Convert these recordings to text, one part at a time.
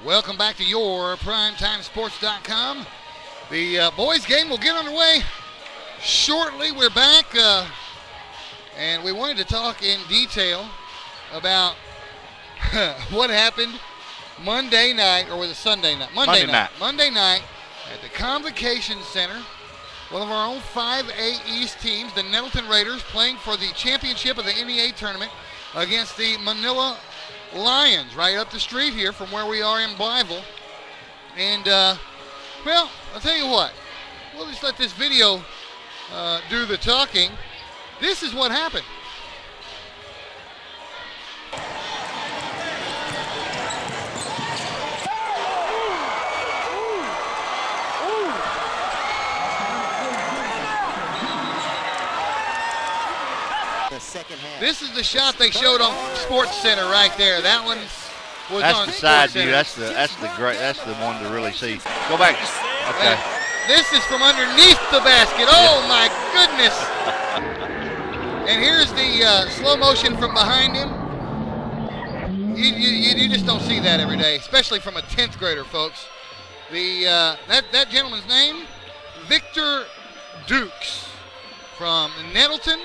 Welcome back to your PrimetimeSports.com. The boys' game will get underway shortly. We're back, and we wanted to talk in detail about what happened Monday night, or was it Sunday night? Monday night at the Convocation Center. One of our own 5A East teams, the Nettleton Raiders, playing for the championship of the NEA tournament against the Manila Lions, right up the street here from where we are in Blytheville. And, well, I'll tell you what. We'll just let this video do the talking. This is what happened. Second half. This is the shot they showed on SportsCenter right there. That one was that's on the side SportsCenter. view. That's the one to really see. Go back. Okay. This is from underneath the basket. Oh my goodness! And here's the slow motion from behind him. You just don't see that every day, especially from a 10th grader, folks. That gentleman's name, Victor Dukes, from Nettleton.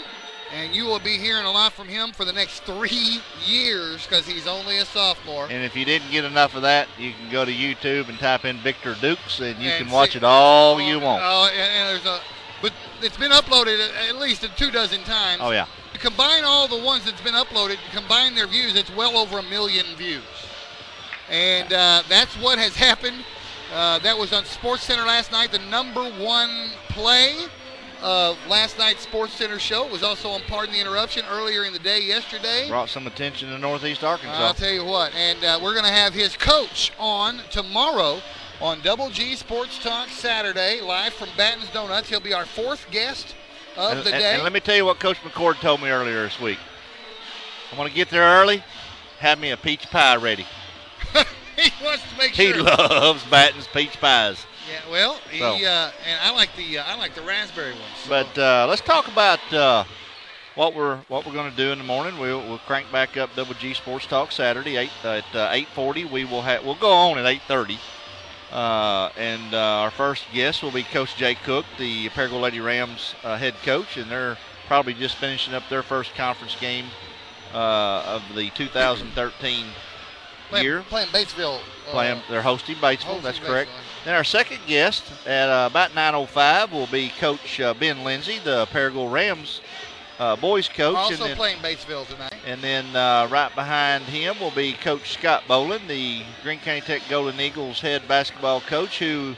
And you will be hearing a lot from him for the next 3 years because he's only a sophomore. And if you didn't get enough of that, you can go to YouTube and type in Victor Dukes, and you can watch it all you want. Oh, and but it's been uploaded at least 24 times. Oh, yeah. You combine all the ones that's been uploaded, combine their views, it's well over 1 million views. And that's what has happened. That was on SportsCenter last night, the #1 play of last night's SportsCenter show. It was also on Pardon the Interruption earlier in the day yesterday. Brought some attention to Northeast Arkansas. I'll tell you what, and we're going to have his coach on tomorrow on Double G Sports Talk Saturday, live from Batten's Donuts. He'll be our 4th guest of the day. And let me tell you what Coach McCord told me earlier this week. I want to get there early, have me a peach pie ready. He wants to make sure. He loves Batten's peach pies. Yeah, well, and I like the raspberry ones. So. But let's talk about what we're going to do in the morning. We'll crank back up Double G Sports Talk Saturday at 8:40. We'll go on at 8:30, and our first guest will be Coach Jay Cook, the Paragould Lady Rams head coach, and they're probably just finishing up their first conference game of the 2013 year. Playing Batesville. They're hosting Batesville. That's correct. Then our second guest at about 9:05 will be Coach Ben Lindsay, the Paragould Rams boys coach. Also playing Batesville tonight. And then right behind him will be Coach Scott Boland, the Greene County Tech Golden Eagles head basketball coach, who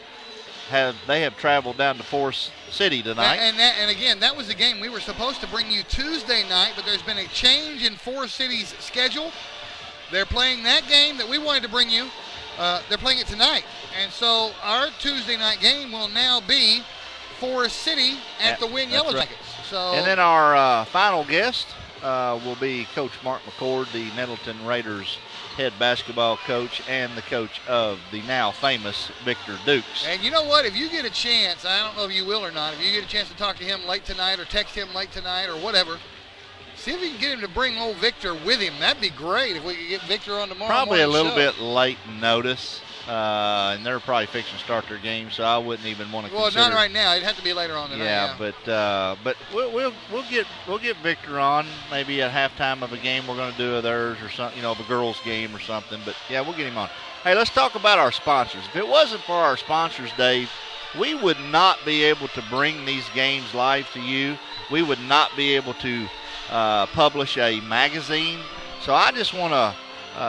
have traveled down to Forest City tonight. And again, that was the game we were supposed to bring you Tuesday night, but there's been a change in Forest City's schedule. They're playing that game that we wanted to bring you. They're playing it tonight. And so our Tuesday night game will now be Forest City at the Win Yellow Jackets. So, and then our final guest will be Coach Mark McCord, the Nettleton Raiders head basketball coach and the coach of the now famous Victor Dukes. And you know what? If you get a chance, I don't know if you will or not, if you get a chance to talk to him late tonight or text him late tonight or whatever, see if you can get him to bring old Victor with him. That'd be great if we could get Victor on tomorrow Probably a little show. bit late notice, and they're probably fixing to start their game, so I wouldn't even want to consider. Well, not right now. It'd have to be later on tonight. Yeah, but we'll get Victor on maybe at halftime of a game we're going to do of theirs or something, of a girls' game or something. But yeah, we'll get him on. Hey, let's talk about our sponsors. If it wasn't for our sponsors, Dave, we would not be able to bring these games live to you. We would not be able to publish a magazine. So I just want to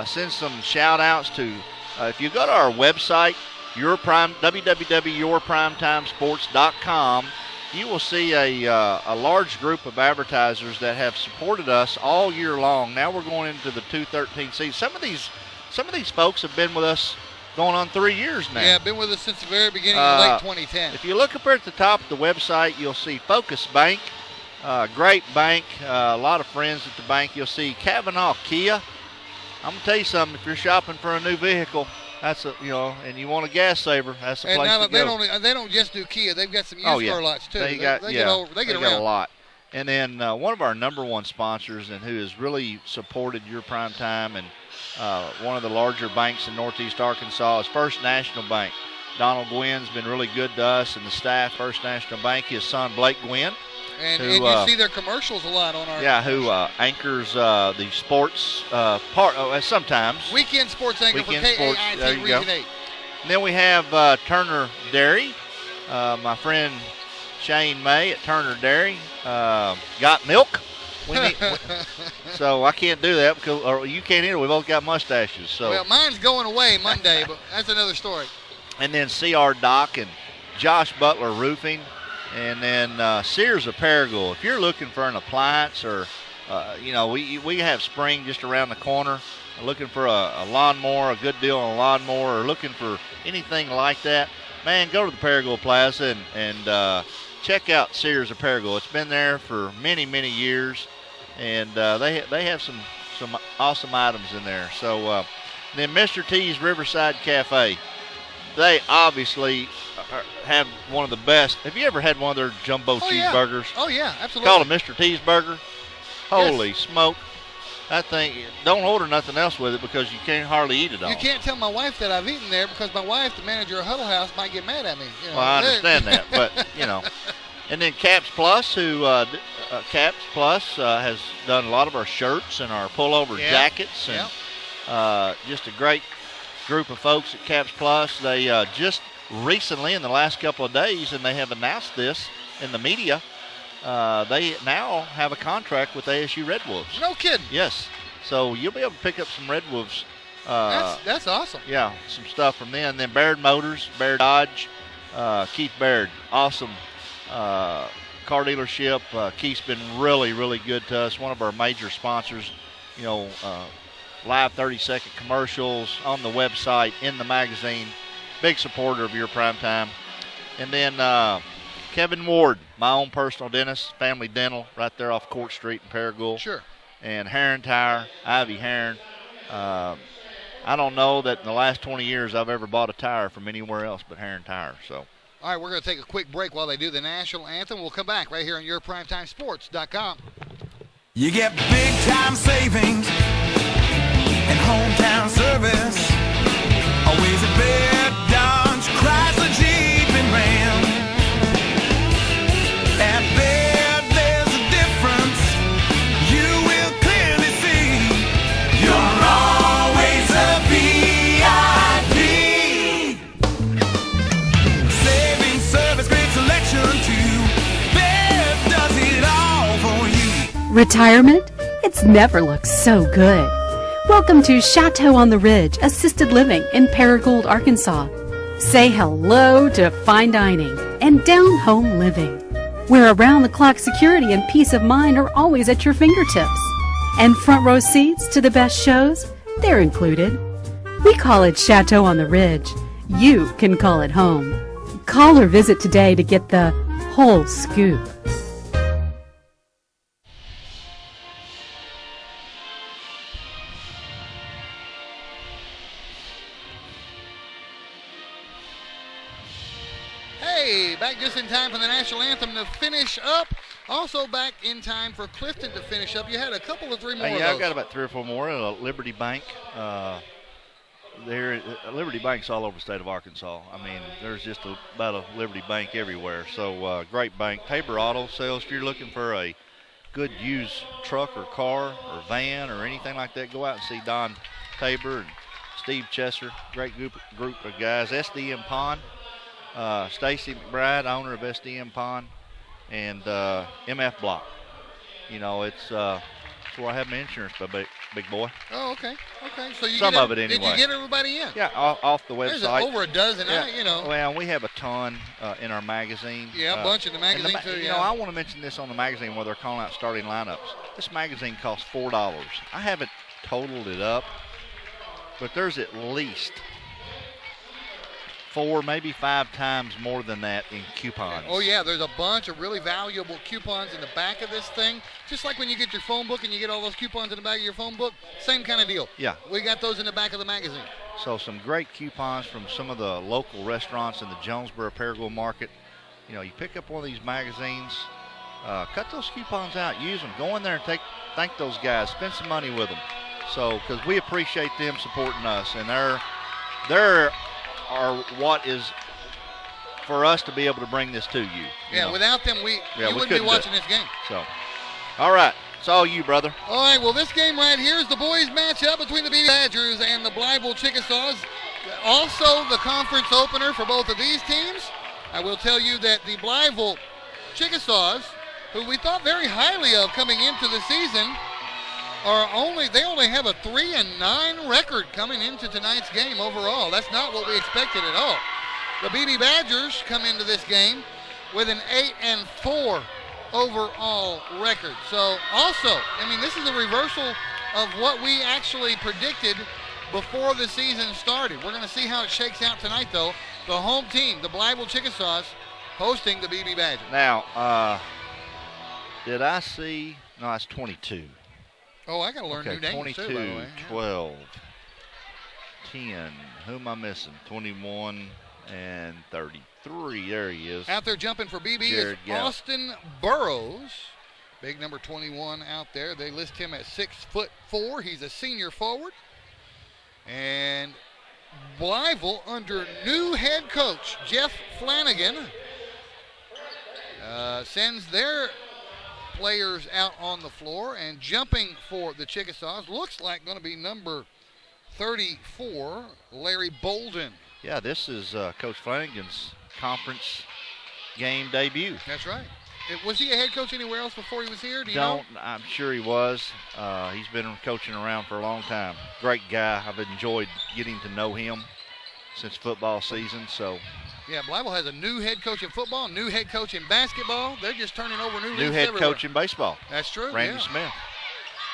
send some shout outs to, if you go to our website, www.yourprimetimesports.com, you will see a large group of advertisers that have supported us all year long. Now we're going into the 2013 season. Some of these folks have been with us going on 3 years now. Yeah, been with us since the very beginning of late 2010. If you look up here at the top of the website, you'll see Focus Bank. Great bank, a lot of friends at the bank. You'll see Kavanaugh Kia. I'm gonna tell you something. If you're shopping for a new vehicle, that's and you want a gas saver, that's the place to go. They don't just do Kia. They've got some used car lots too. They get around a lot. And then one of our number one sponsors and who has really supported your prime time and one of the larger banks in Northeast Arkansas is First National Bank. Donald Gwynn's been really good to us and the staff. First National Bank, his son Blake Gwynn. And you see their commercials a lot on our. Yeah, who anchors the sports part sometimes. Weekend sports anchor Weekend for sports, KAIT there you Region go. 8. And then we have Turner Dairy. My friend Shane May at Turner Dairy got milk. So I can't do that because, or you can't either. We both got mustaches. So. Well, mine's going away Monday, but that's another story. And then CR Dock and Josh Butler Roofing. And then Sears of Paragould. If you're looking for an appliance or, we have spring just around the corner. Looking for a lawnmower, a good deal on a lawnmower, or looking for anything like that, man, go to the Paragould Plaza and check out Sears of Paragould. It's been there for many, many years, and they have some awesome items in there. So then Mr. T's Riverside Cafe. They obviously have one of the best. Have you ever had one of their jumbo cheeseburgers? Yeah. Oh, yeah, absolutely. Call it Mr. T's Burger. Holy smoke. That thing, don't order nothing else with it because you can't hardly eat it all. You can't tell my wife that I've eaten there because my wife, the manager of Huddle House, might get mad at me. You know. Well, I understand that, but, And then Caps Plus, who has done a lot of our shirts and our pullover jackets. And just a great group of folks at Caps Plus. They just recently, in the last couple of days, and they have announced this in the media, they now have a contract with ASU Red Wolves. No kidding. Yes. So you'll be able to pick up some Red Wolves. That's awesome. Yeah, some stuff from them. And then Baird Motors, Baird Dodge, Keith Baird, awesome car dealership. Keith's been really, really good to us. One of our major sponsors, live 30-second commercials on the website, in the magazine. Big supporter of your prime time. And then Kevin Ward, my own personal dentist, Family Dental, right there off Court Street in Paragould. Sure. And Heron Tire, Ivy Heron. I don't know that in the last 20 years I've ever bought a tire from anywhere else but Heron Tire. So. All right, we're going to take a quick break while they do the national anthem. We'll come back right here on YourPrimetimeSports.com. You get big-time savings and hometown service. Always a bit Dodge, Chrysler, Jeep, and Ram. At Baird, there's a difference you will clearly see. You're always a VIP. Saving service, great selection too. Baird does it all for you. Retirement? It's never looked so good. Welcome to Chateau on the Ridge Assisted Living in Paragould, Arkansas. Say hello to fine dining and down-home living, where around-the-clock security and peace of mind are always at your fingertips. And front row seats to the best shows, they're included. We call it Chateau on the Ridge. You can call it home. Call or visit today to get the whole scoop. Back just in time for the national anthem to finish up. Also back in time for Clifton to finish up. You had a couple of three more of those. I've got about 3 or 4 more. Liberty Bank. Liberty Bank's all over the state of Arkansas. I mean, there's just about a Liberty Bank everywhere. So great bank. Tabor Auto Sales. If you're looking for a good used truck or car or van or anything like that, go out and see Don Tabor and Steve Chesser. Great group of guys. SDM Pond. Stacy McBride, owner of SDM Pond, and MF Block. It's where I have my insurance, big boy. Oh, okay. So you some of it anyway. Did you get everybody in? Yeah, off the website. There's over a dozen. Yeah. Well, we have a ton in our magazine. Yeah, a bunch in the magazine too. I want to mention this on the magazine where they're calling out starting lineups. This magazine costs $4. I haven't totaled it up, but there's at least 4, maybe 5 times more than that in coupons. Oh, yeah, there's a bunch of really valuable coupons in the back of this thing. Just like when you get your phone book and you get all those coupons in the back of your phone book, same kind of deal. Yeah. We got those in the back of the magazine. So some great coupons from some of the local restaurants in the Jonesboro Paragould market. You pick up one of these magazines, cut those coupons out. Use them. Go in there and thank those guys. Spend some money with them. So, because we appreciate them supporting us, and they're are what is for us to be able to bring this to you. Yeah, without them, you wouldn't be watching this game. So, all right. It's all you, brother. All right, well, this game right here is the boys' matchup between the Beebe Badgers and the Blytheville Chickasaws. Also, the conference opener for both of these teams. I will tell you that the Blytheville Chickasaws, who we thought very highly of coming into the season, they only have a 3-9 record coming into tonight's game overall. That's not what we expected at all. The Beebe Badgers come into this game with an 8-4 overall record. So also, this is a reversal of what we actually predicted before the season started. We're going to see how it shakes out tonight, though. The home team, the Blytheville Chickasaws, hosting the Beebe Badgers. Now, did I see? No, that's 22. Oh, I got to learn new names 22, too, by the way. 12, 10. Who am I missing? 21 and 33. There he is. Out there jumping for BB is Austin Burrows. Big number 21 out there. They list him at 6'4". He's a senior forward. And Blytheville, under new head coach Jeff Flanagan, sends their players out on the floor, and jumping for the Chickasaws looks like going to be number 34, Larry Bolden. Yeah, this is Coach Flanagan's conference game debut. That's right. Was he a head coach anywhere else before he was here? Do you know? I'm sure he was. He's been coaching around for a long time. Great guy. I've enjoyed getting to know him since football season. So. Yeah, Blytheville has a new head coach in football, new head coach in basketball. They're just turning over new head everywhere. coach in baseball. That's true. Randy Smith.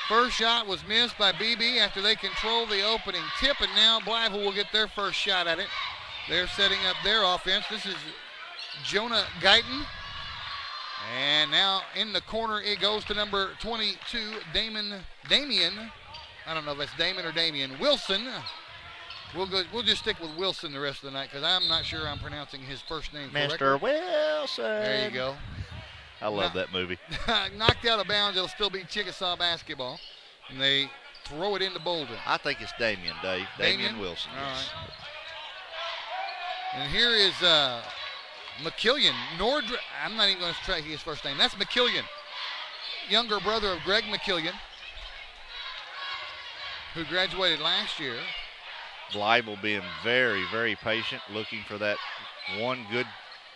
First shot was missed by BB after they controlled the opening tip, and now Blytheville will get their first shot at it. They're setting up their offense. This is Jonah Guyton. And now in the corner it goes to number 22, Damien. I don't know if that's Damon or Damian Wilson. We'll just stick with Wilson the rest of the night because I'm not sure I'm pronouncing his first name correctly. Mr. Wilson. There you go. I love that movie. Knocked out of bounds. It'll still be Chickasaw basketball. And they throw it into Bolden. I think it's Damian, Dave. Damian Wilson. All yes. right. And here is McKillian. I'm not even going to try his first name. That's McKillian. Younger brother of Greg McKillian, who graduated last year. Blytheville being very, very patient, looking for that one good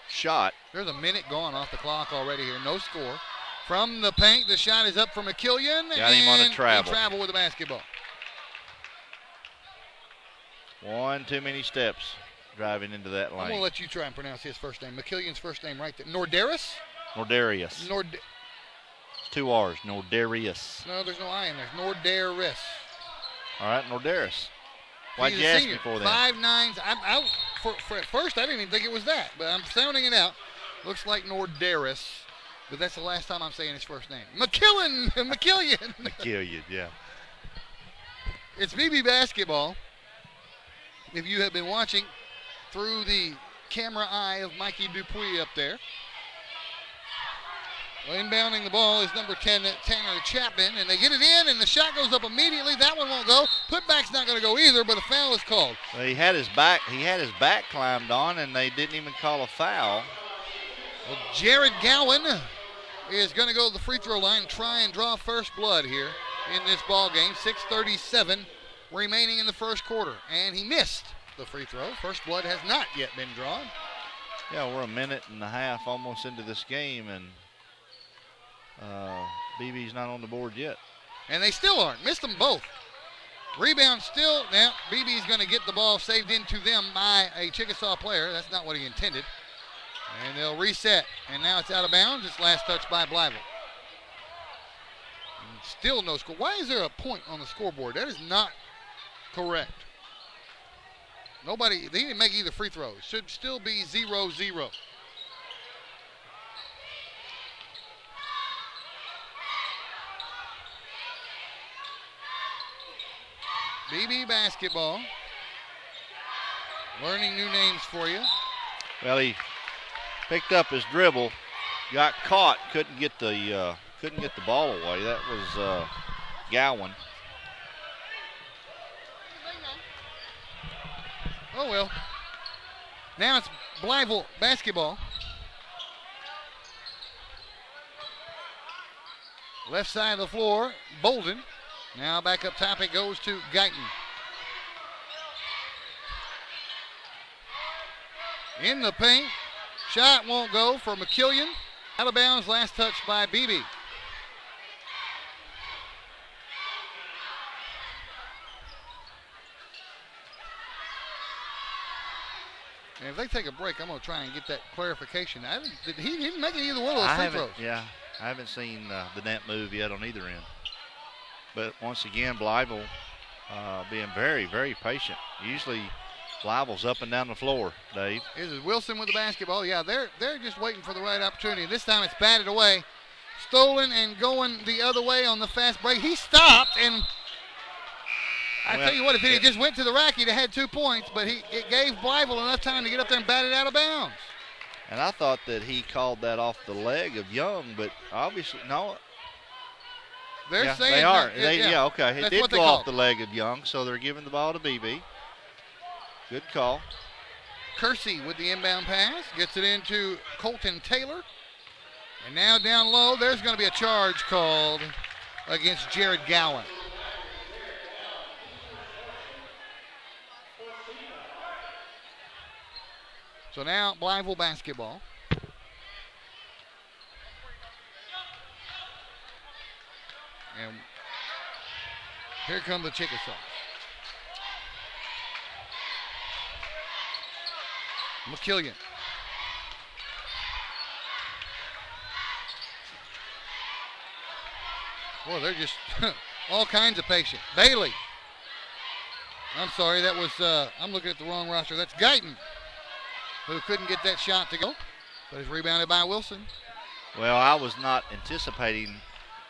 shot. There's a minute gone off the clock already here. No score. From the paint, the shot is up for McKillian. Got him on a travel. He traveled with the basketball. One too many steps driving into that lane. I'm going to let you try and pronounce his first name. McKillian's first name right there. Nordarius? Nordarius. Two R's. Nordarius. No, there's no I in there. Nordarius. All right, Nordarius. Why'd you ask me for that? 5'9". For at first, I didn't even think it was that, but I'm sounding it out. Looks like Nordarius, but that's the last time I'm saying his first name. McKillian. McKillian, yeah. It's BB basketball. If you have been watching through the camera eye of Mikey Dupuis up there. Well, inbounding the ball is number 10, Tanner Chapman, and they get it in, and the shot goes up immediately. That one won't go. Putback's not going to go either, but a foul is called. Well, he had his back climbed on, and they didn't even call a foul. Well, Jared Gowan is going to go to the free throw line and try and draw first blood here in this ball game. 6:37 remaining in the first quarter, and he missed the free throw. First blood has not yet been drawn. Yeah, we're a minute and a half almost into this game, and BB's not on the board yet. And they still aren't. Missed them both. Rebound still. Now, BB's going to get the ball saved into them by a Chickasaw player. That's not what he intended. And they'll reset. And now it's out of bounds. It's last touch by Blytheville. And still no score. Why is there a point on the scoreboard? That is not correct. They didn't make either free throw. It should still be 0-0. BB basketball. Learning new names for you. Well, he picked up his dribble, got caught, couldn't get the ball away. That was Gowan. Oh, well. Now it's Blytheville basketball. Left side of the floor, Bolden. Now back up top it goes to Guyton. In the paint. Shot won't go for McKillian. Out of bounds, last touch by Beebe. And if they take a break, I'm going to try and get that clarification. He didn't make either one of those free throws. Yeah, I haven't seen the net move yet on either end. But once again, Blytheville being very, very patient. Usually Blytheville's up and down the floor, Dave. This is Wilson with the basketball. Yeah, they're just waiting for the right opportunity. This time it's batted away. Stolen and going the other way on the fast break. He stopped, and I tell you what, if he just went to the rack, he'd have had 2 points, but it gave Blytheville enough time to get up there and bat it out of bounds. And I thought that he called that off the leg of Young, but obviously, no. They're saying they are. That, okay. It did go off the leg of Young, so they're giving the ball to Beebe. Good call. Kersey with the inbound pass. Gets it into Colton Taylor. And now down low, there's going to be a charge called against Jared Gowan. So now Blytheville basketball. And here come the Chickasaws. McKillian. Boy, they're just all kinds of patient. Bailey. I'm sorry, that was, I'm looking at the wrong roster. That's Guyton, who couldn't get that shot to go, but is rebounded by Wilson. Well, I was not anticipating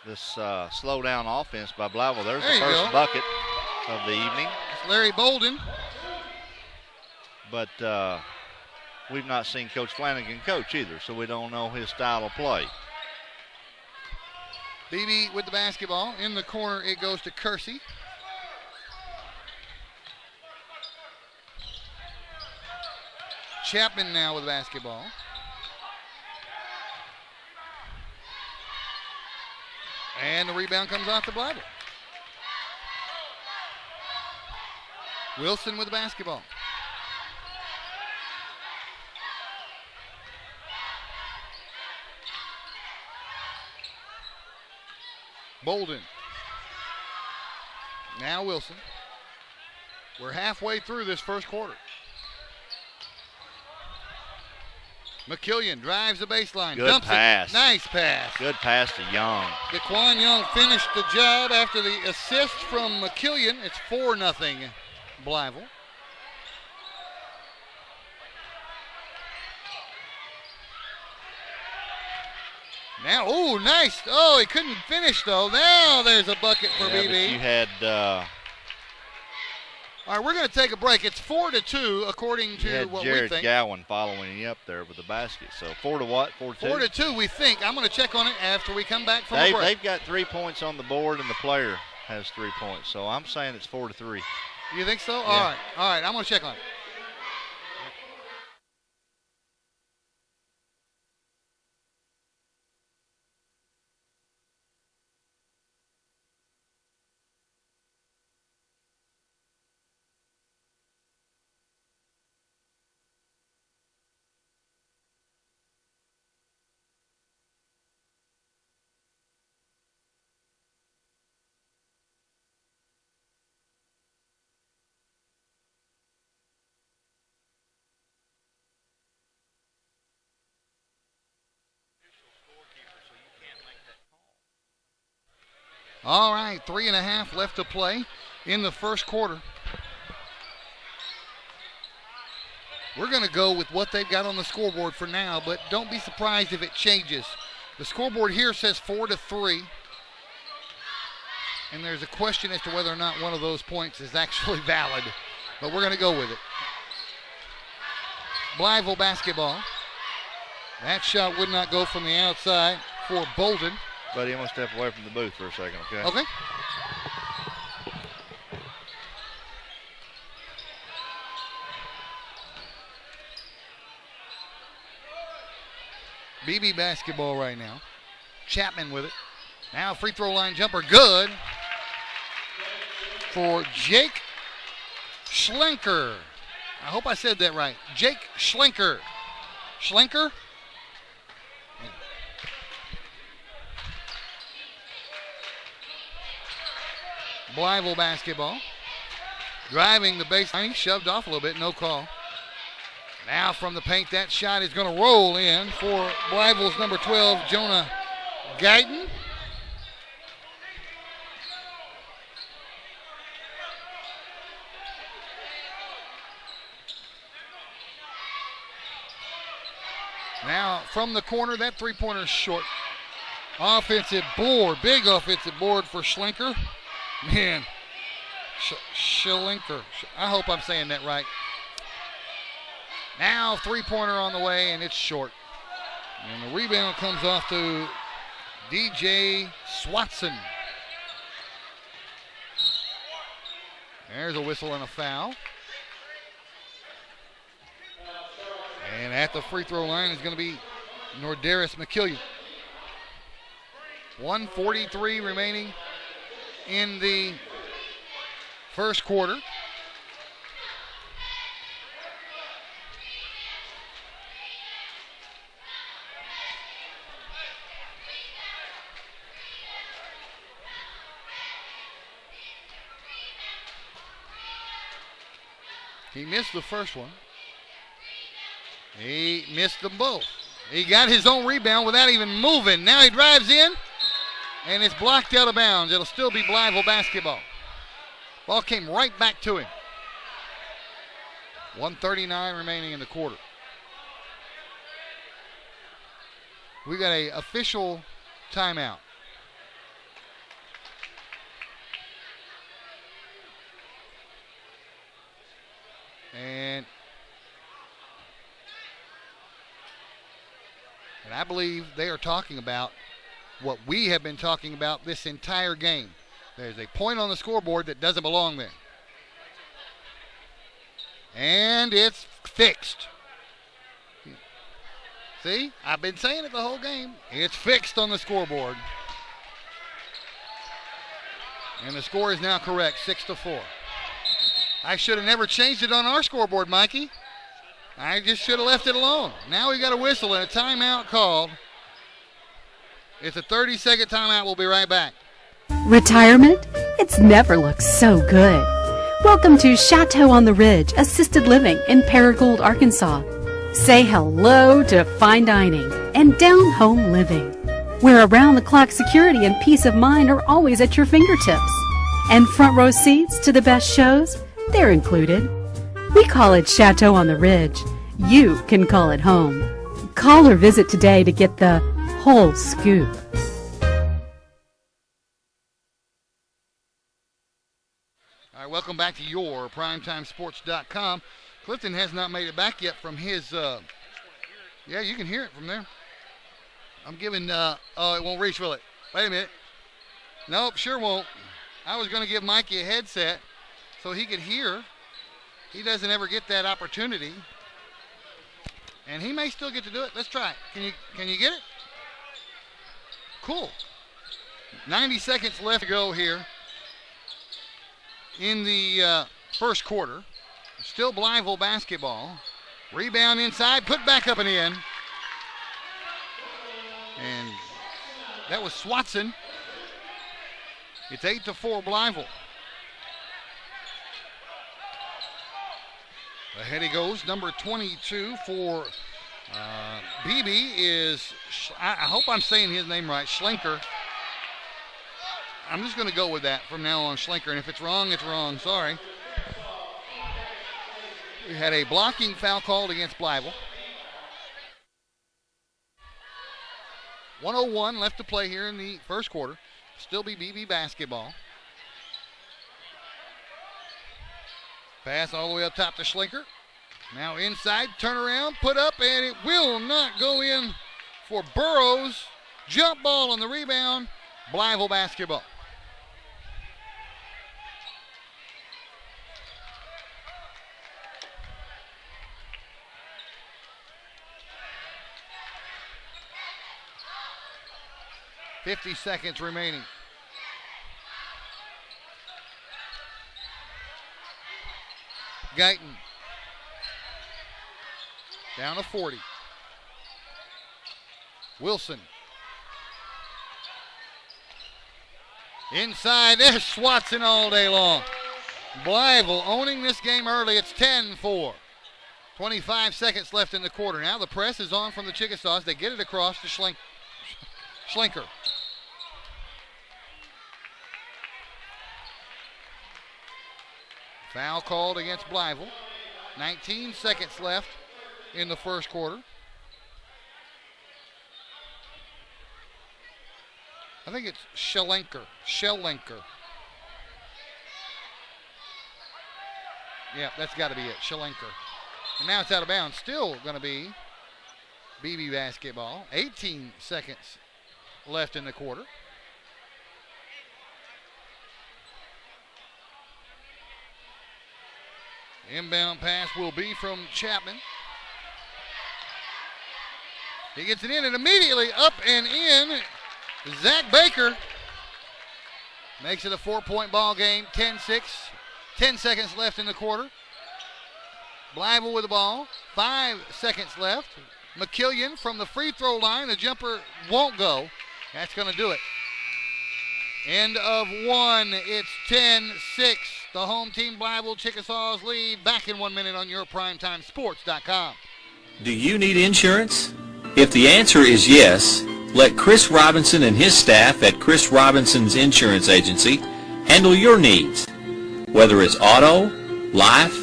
this slow down offense by Blytheville. There's the first bucket of the evening. It's Larry Bolden. But we've not seen Coach Flanagan coach either, so we don't know his style of play. Beebe with the basketball. In the corner, it goes to Kersey. Chapman now with the basketball. And the rebound comes off the Blytheville. Wilson with the basketball. Bolden. Now Wilson. We're halfway through this first quarter. McKillian drives the baseline. Good dumps pass. It. Nice pass. Good pass to Young. DeQuan Young finished the job after the assist from McKillian. It's 4-0 Blytheville. Now, oh, nice. Oh, he couldn't finish, though. Now there's a bucket for BB. You had... All right, we're going to take a break. It's 4-2, according to what we think. Jared Gowan following you up there with the basket. So 4 to what? 4-2? 4-2, we think. I'm going to check on it after we come back from the break. They've got 3 points on the board, and the player has 3 points. So I'm saying it's 4-3. You think so? Yeah. All right. I'm going to check on it. All right, 3.5 left to play in the first quarter. We're going to go with what they've got on the scoreboard for now, but don't be surprised if it changes. The scoreboard here says 4-3, and there's a question as to whether or not one of those points is actually valid, but we're going to go with it. Blytheville basketball. That shot would not go from the outside for Bolden. Buddy, I'm going to step away from the booth for a second, okay? Okay. Beebe basketball right now. Chapman with it. Now free throw line jumper good for Jake Schlenker. I hope I said that right. Jake Schlenker. Schlenker? Blytheville basketball. Driving the baseline. He shoved off a little bit. No call. Now from the paint, that shot is going to roll in for Blytheville's number 12, Jonah Guyton. Now from the corner, that three-pointer is short. Offensive board, big offensive board for Schlenker. Man, Schlenker. I hope I'm saying that right. Now three-pointer on the way, and it's short. And the rebound comes off to DJ Swatson. There's a whistle and a foul. And at the free throw line is going to be Nordaris McKillian. 1:43 remaining in the first quarter. He missed the first one. He missed them both. He got his own rebound without even moving. Now he drives in, and it's blocked out of bounds. It'll still be Blytheville basketball. Ball came right back to him. 1:39 remaining in the quarter. We got an official timeout. And I believe they are talking about what we have been talking about this entire game. There's a point on the scoreboard that doesn't belong there. And it's fixed. See, I've been saying it the whole game. It's fixed on the scoreboard. And the score is now correct, 6-4. I should have never changed it on our scoreboard, Mikey. I just should have left it alone. Now we got a whistle and a timeout called. It's a 30-second timeout. We'll be right back. Retirement? It's never looked so good. Welcome to Chateau on the Ridge Assisted Living in Paragould, Arkansas. Say hello to fine dining and down-home living, where around-the-clock security and peace of mind are always at your fingertips. And front row seats to the best shows, they're included. We call it Chateau on the Ridge. You can call it home. Call or visit today to get the whole scoop. All right, welcome back to your PrimetimeSports.com. Clifton has not made it back yet from his, yeah, you can hear it from there. I'm giving, oh, it won't reach, will it? Wait a minute. Nope, sure won't. I was going to give Mikey a headset so he could hear. He doesn't ever get that opportunity. And he may still get to do it. Let's try it. Can you get it? Cool. 90 seconds left to go here in the first quarter. Still Blytheville basketball. Rebound inside, put back up and in. And that was Swatson. It's 8-4 Blytheville. Ahead he goes. Number 22 for Beebe is, I hope I'm saying his name right, Schlenker. I'm just going to go with that from now on, Schlenker. And if it's wrong, it's wrong. Sorry. We had a blocking foul called against Blytheville. 1:01 left to play here in the first quarter. Still be Beebe basketball. Pass all the way up top to Schlenker. Now inside, turn around, put up, and it will not go in for Burrows. Jump ball on the rebound. Blytheville basketball. .50 seconds remaining. Guyton down to 40. Wilson inside. There's Swatson all day long. Blytheville owning this game early. It's 10-4. 25 seconds left in the quarter. Now the press is on from the Chickasaws. They get it across to Schlenker. Foul called against Blytheville. 19 seconds left in the first quarter. I think it's Schlenker. Yeah, that's got to be it, Schlenker. And now it's out of bounds. Still going to be Beebe basketball. 18 seconds left in the quarter. Inbound pass will be from Chapman. He gets it in and immediately up and in. Zach Baker makes it a 4-point ball game. 10-6. 10 seconds left in the quarter. Blytheville with the ball. 5 seconds left. McKillian from the free throw line. The jumper won't go. That's going to do it. End of one. It's 10-6. The home team Blytheville Chickasaws lead. Back in 1 minute on your PrimetimeSports.com. Do you need insurance? If the answer is yes, let Chris Robinson and his staff at Chris Robinson's Insurance Agency handle your needs. Whether it's auto, life,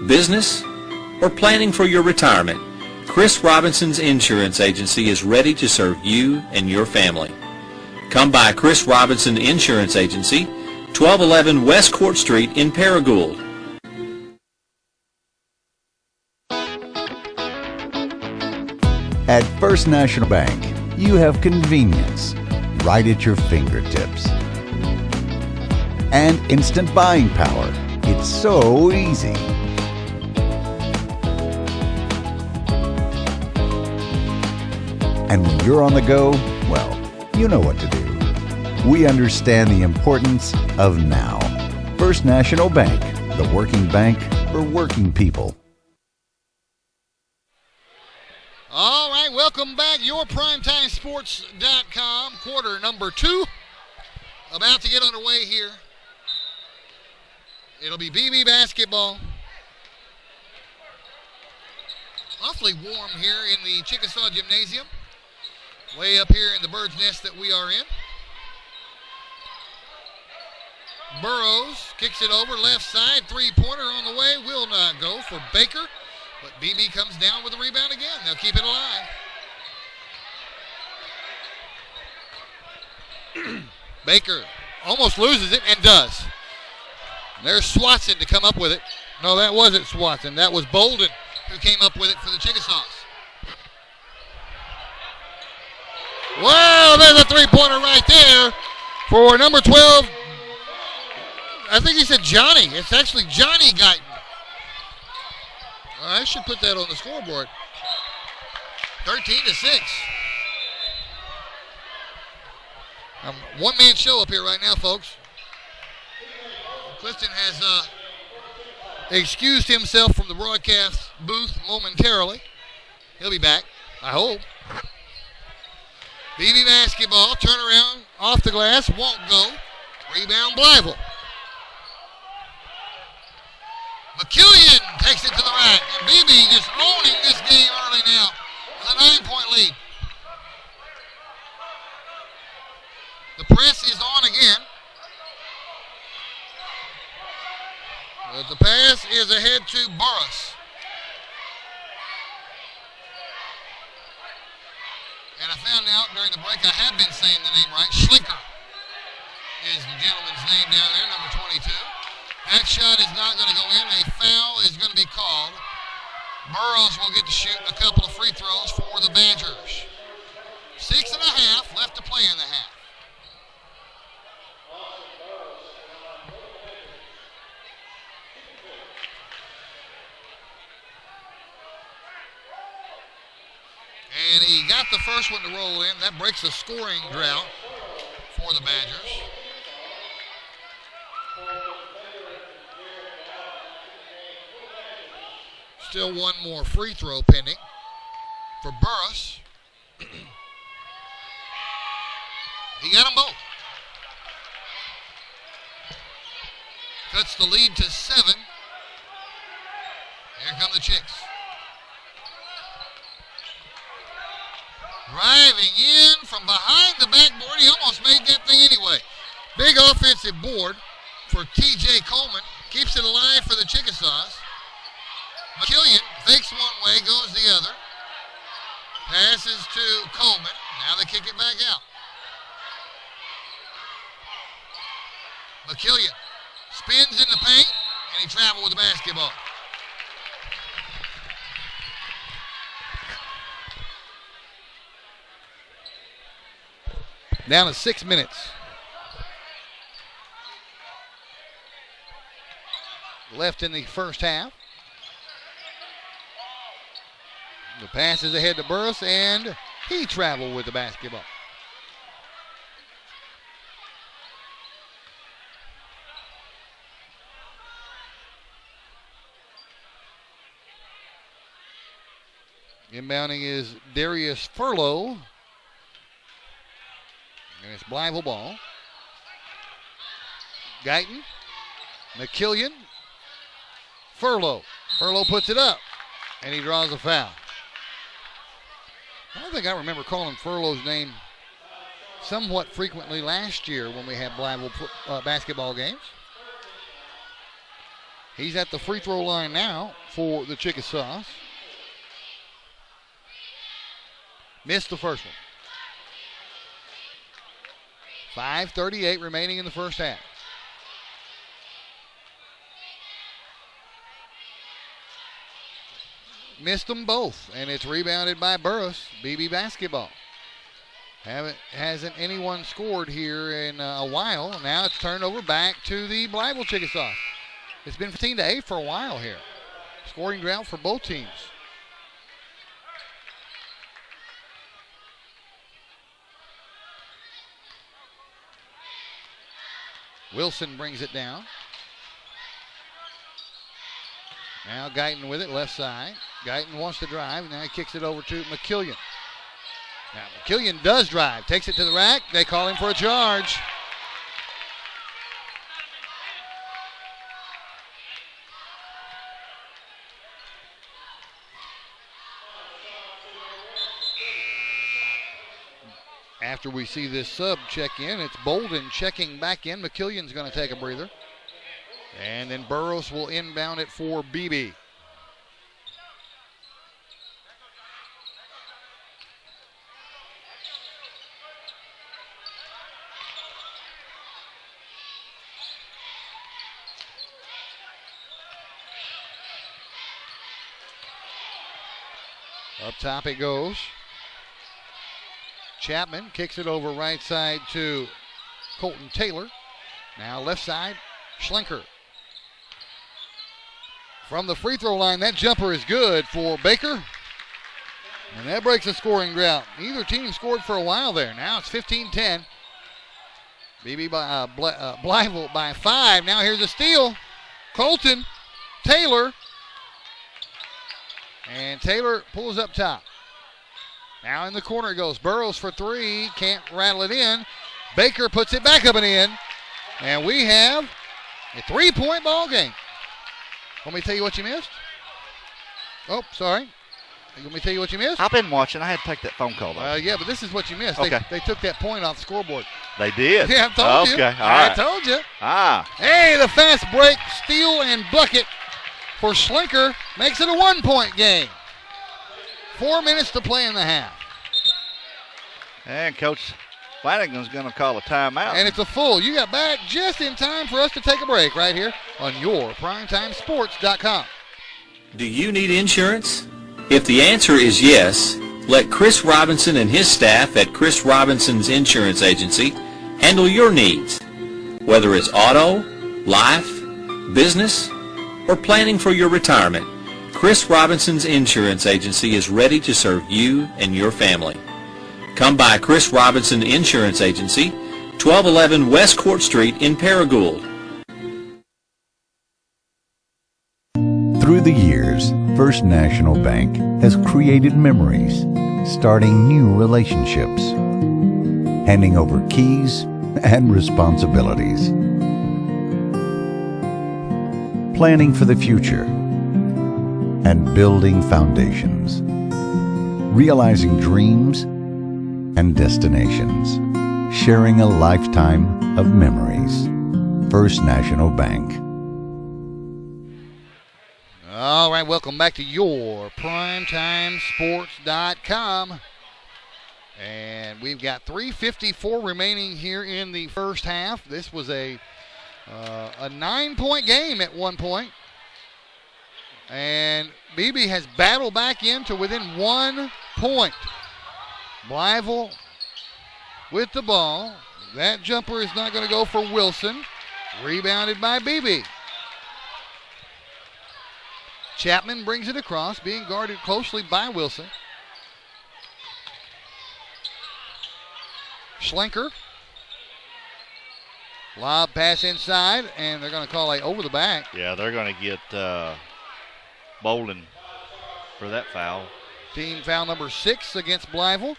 business, or planning for your retirement, Chris Robinson's Insurance Agency is ready to serve you and your family. Come by Chris Robinson Insurance Agency, 1211 West Court Street in Paragould. At First National Bank, you have convenience right at your fingertips. And instant buying power. It's so easy. And when you're on the go, well, you know what to do. We understand the importance of now. First National Bank, the working bank for working people. All right, welcome back. Your PrimetimeSports.com. Quarter number 2. About to get underway here. It'll be Beebe basketball. Awfully warm here in the Chickasaw Gymnasium. Way up here in the bird's nest that we are in. Burrows kicks it over left side. Three-pointer on the way. Will not go for Baker. But Beebe comes down with the rebound again. They'll keep it alive. Baker almost loses it and does. There's Swatson to come up with it. No, that wasn't Swatson. That was Bolden who came up with it for the Chickasaws. Wow, there's a three-pointer right there for number 12. I think he said Johnny. It's actually Johnny Guyton. I should put that on the scoreboard. 13-6. One-man show up here right now, folks. Clifton has excused himself from the broadcast booth momentarily. He'll be back, I hope. Beebe basketball, turn around, off the glass, won't go. Rebound, Blytheville. McKillian takes it to the rack, and Beebe just owning this game early now with a 9-point lead. The press is on again. But the pass is ahead to Burris. And I found out during the break I have been saying the name right. Schlenker is the gentleman's name down there, number 22. That shot is not going to go in. A foul is going to be called Burrows will get to shoot a couple of free throws for the Badgers. 6.5 left to play in the half. And he got the first one to roll in. That breaks a scoring drought for the Badgers. Still one more free throw pending for Burris. He got them both. Cuts the lead to 7. Here come the Chicks. Driving in from behind the backboard. He almost made that thing anyway. Big offensive board for T.J. Coleman. Keeps it alive for the Chickasaws. McKillian fakes one way, goes the other. Passes to Coleman. Now they kick it back out. McKillian spins in the paint, and he travels with the basketball. Down to 6 minutes. Left in the first half. The pass is ahead to Burris, and he traveled with the basketball. Inbounding is Darius Furlow. And it's Blytheville ball. Guyton, McKillian, Furlow. Furlow puts it up, and he draws a foul. I don't think I remember calling Furlow's name somewhat frequently last year when we had Blytheville basketball games. He's at the free throw line now for the Chickasaws. Missed the first one. 5:38 remaining in the first half. Missed them both, and it's rebounded by Burris. Beebe basketball. Hasn't anyone scored here in a while. Now it's turned over back to the Blytheville Chickasaws. It's been 15-8 for a while here. Scoring drought for both teams. Wilson brings it down. Now Guyton with it, left side. Guyton wants to drive. Now he kicks it over to McKillian. Now McKillian does drive. Takes it to the rack. They call him for a charge. After we see this sub check in, it's Bolden checking back in. McKillian's going to take a breather. And then Burrows will inbound it for Beebe. Up top it goes. Chapman kicks it over right side to Colton Taylor. Now left side, Schlenker. From the free throw line, that jumper is good for Baker. And that breaks a scoring drought. Neither team scored for a while there. Now it's 15-10. Beebe by Blytheville by 5. Now here's a steal. Colton Taylor. And Taylor pulls up top. Now in the corner it goes. Burrows for 3. Can't rattle it in. Baker puts it back up and in. And we have a 3-point ball game. Want me to tell you what you missed? Oh, sorry. Let me tell you what you missed? I've been watching. I had to take that phone call, though. Yeah, but this is what you missed. Okay. They took that point off the scoreboard. They did? Yeah, I told you. Okay, all right. I told you. Ah. Hey, the fast break, steal, and bucket for Schlenker makes it a 1-point game. 4 minutes to play in the half. And Coach Flanagan's going to call a timeout. And it's a full. You got back just in time for us to take a break right here on your PrimetimeSports.com. Do you need insurance? If the answer is yes, let Chris Robinson and his staff at Chris Robinson's Insurance Agency handle your needs. Whether it's auto, life, business, or planning for your retirement, Chris Robinson's Insurance Agency is ready to serve you and your family. Come by Chris Robinson Insurance Agency, 1211 West Court Street in Paragould. Through the years, First National Bank has created memories, starting new relationships, handing over keys and responsibilities, planning for the future, and building foundations, realizing dreams and destinations, sharing a lifetime of memories. First National Bank. All right, welcome back to your PrimetimeSports.com. And we've got 3:54 remaining here in the first half. This was a 9-point game at one point. And Beebe has battled back into within 1 point. Blytheville with the ball. That jumper is not going to go for Wilson. Rebounded by Beebe. Chapman brings it across, being guarded closely by Wilson. Schlenker. Lob pass inside, and they're going to call a over the back. Yeah, they're going to get Bolden for that foul. Team foul number 6 against Blytheville.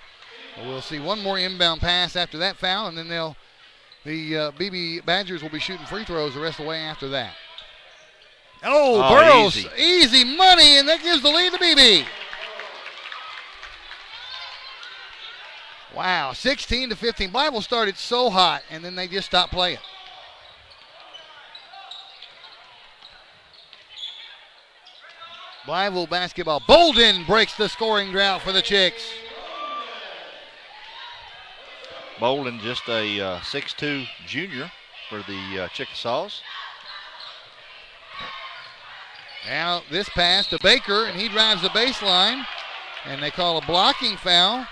We'll see one more inbound pass after that foul, and then the Beebe Badgers will be shooting free throws the rest of the way after that. Oh, Burrows, easy money, and that gives the lead to Beebe. Wow, 16-15. Blytheville started so hot, and then they just stopped playing. Blytheville basketball. Bolden breaks the scoring drought for the Chicks. Bolden, just a 6'2 junior for the Chickasaws. Now this pass to Baker, and he drives the baseline, and they call a blocking foul.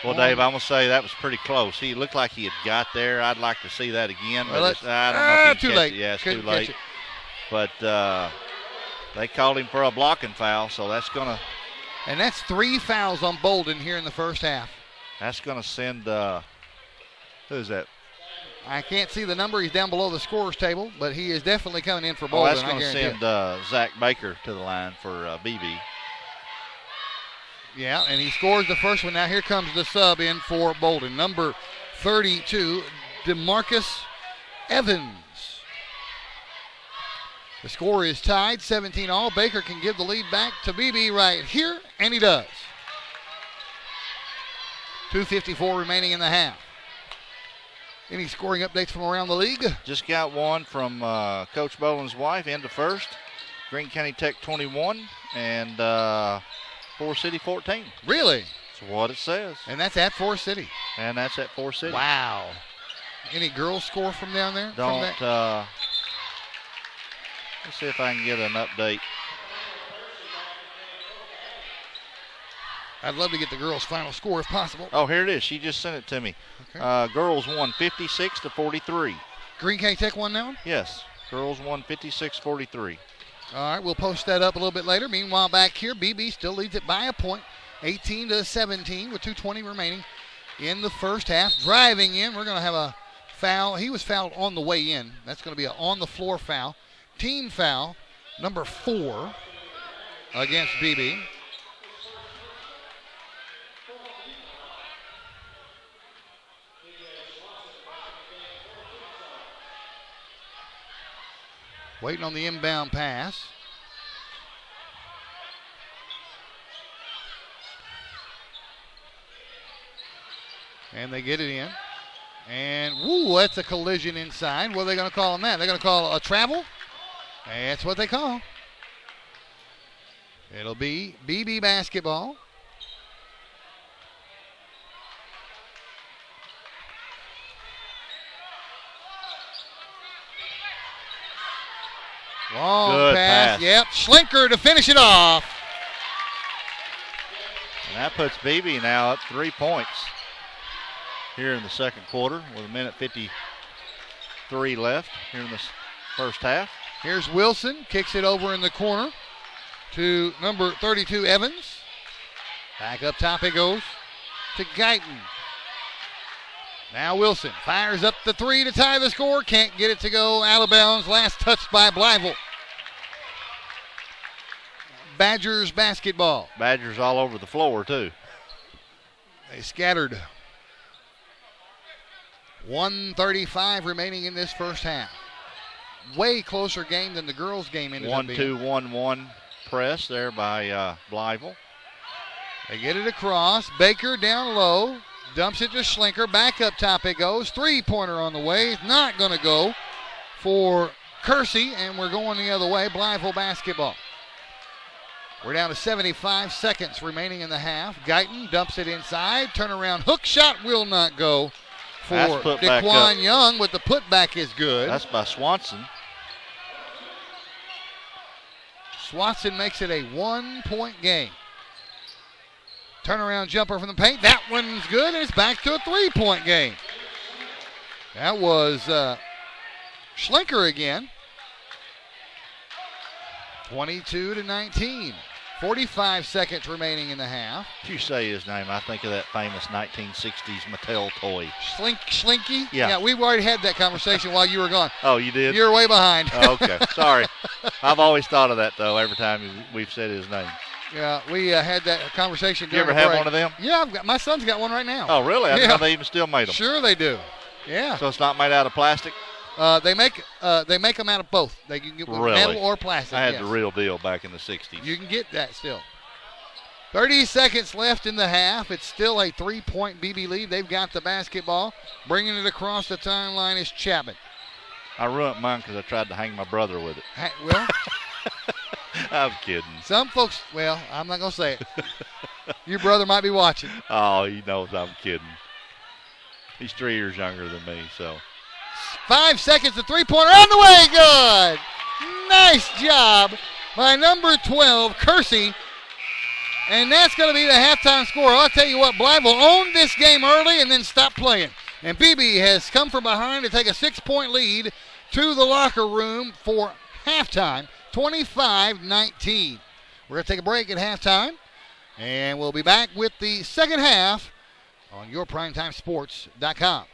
Well, Dave, I'm going to say that was pretty close. He looked like he had got there. I'd like to see that again. But I don't know if he too late. Yeah, it's Couldn't too late. But they called him for a blocking foul, so that's going to. And that's 3 fouls on Bolden here in the first half. That's going to send. Who's that? I can't see the number. He's down below the scorer's table, but he is definitely coming in for Bolden. That's going to send Zach Baker to the line for Beebe. Yeah, and he scores the first one. Now here comes the sub in for Bolden. Number 32, DeMarcus Evans. The score is tied, 17-all. Baker can give the lead back to Beebe right here, and he does. 2:54 remaining in the half. Any scoring updates from around the league? Just got one from Coach Boland's wife, end of first. Greene County Tech 21 and Forest City 14. Really? That's what it says. And that's at Forest City. And that's at Forest City. Wow. Any girls score from down there? Don't. Let's see if I can get an update. I'd love to get the girls' final score if possible. Oh, here it is. She just sent it to me. Okay. Girls won 56-43. Greene County Tech won that one? Yes. Girls won 56-43. All right, we'll post that up a little bit later. Meanwhile, back here, Beebe still leads it by a point, 18-17 with 2:20 remaining in the first half. Driving in, we're going to have a foul. He was fouled on the way in. That's going to be an on-the-floor foul. Team foul, number 4 against Beebe. Waiting on the inbound pass. And they get it in. And, woo, that's a collision inside. What are they going to call on that? They're going to call a travel? That's what they call. It'll be Beebe basketball. Long Good pass. pass. Yep. Schlenker to finish it off. And that puts Beebe now up 3 points here in the second quarter with 1:53 left here in the first half. Here's Wilson. Kicks it over in the corner to number 32, Evans. Back up top it goes to Guyton. Now Wilson fires up the three to tie the score. Can't get it to go out of bounds. Last touched by Blytheville. Badgers basketball. Badgers all over the floor, too. They scattered. 1:35 remaining in this first half. Way closer game than the girls' game ended up being. 1-2-1-1 press there by Blytheville. They get it across. Baker down low. Dumps it to Schlenker. Back up top it goes. Three-pointer on the way. It's not going to go for Kersey, and we're going the other way. Blytheville basketball. We're down to 75 seconds remaining in the half. Guyton dumps it inside. Turnaround hook shot will not go for DeQuan Young, but the putback is good. That's by Swanson. Swanson makes it a 1-point game. Turnaround jumper from the paint. That one's good, and it's back to a 3-point game. That was Schlenker again. 22-19. 45 seconds remaining in the half. If you say his name, I think of that famous 1960s Mattel toy. Schlinky? Yeah. We've already had that conversation while you were gone. Oh, you did? You're way behind. Oh, okay. Sorry. I've always thought of that, though, every time we've said his name. Yeah, we had that conversation You during ever the break. have one of them? Yeah, my son's got one right now. Oh, really? I didn't Yeah. know they even still made them. Sure they do. Yeah. So it's not made out of plastic? They make them out of both. They can get Really? metal or plastic. I had yes. the real deal back in the 60s. You can get that still. 30 seconds left in the half. It's still a 3-point BB lead. They've got the basketball. Bringing it across the timeline is Chapman. I ruined mine because I tried to hang my brother with it. Well, I'm kidding. some folks, well, I'm not going to say it. Your brother might be watching. Oh, he knows I'm kidding. He's 3 years younger than me, so. 5 seconds, the three-pointer on the way. Good. Nice job by number 12, Kersey. And that's going to be the halftime score. I'll tell you what, Blytheville owned this game early and then stopped playing. And Beebe has come from behind to take a 6-point lead to the locker room for halftime, 25-19. We're going to take a break at halftime, and we'll be back with the second half on yourprimetimesports.com.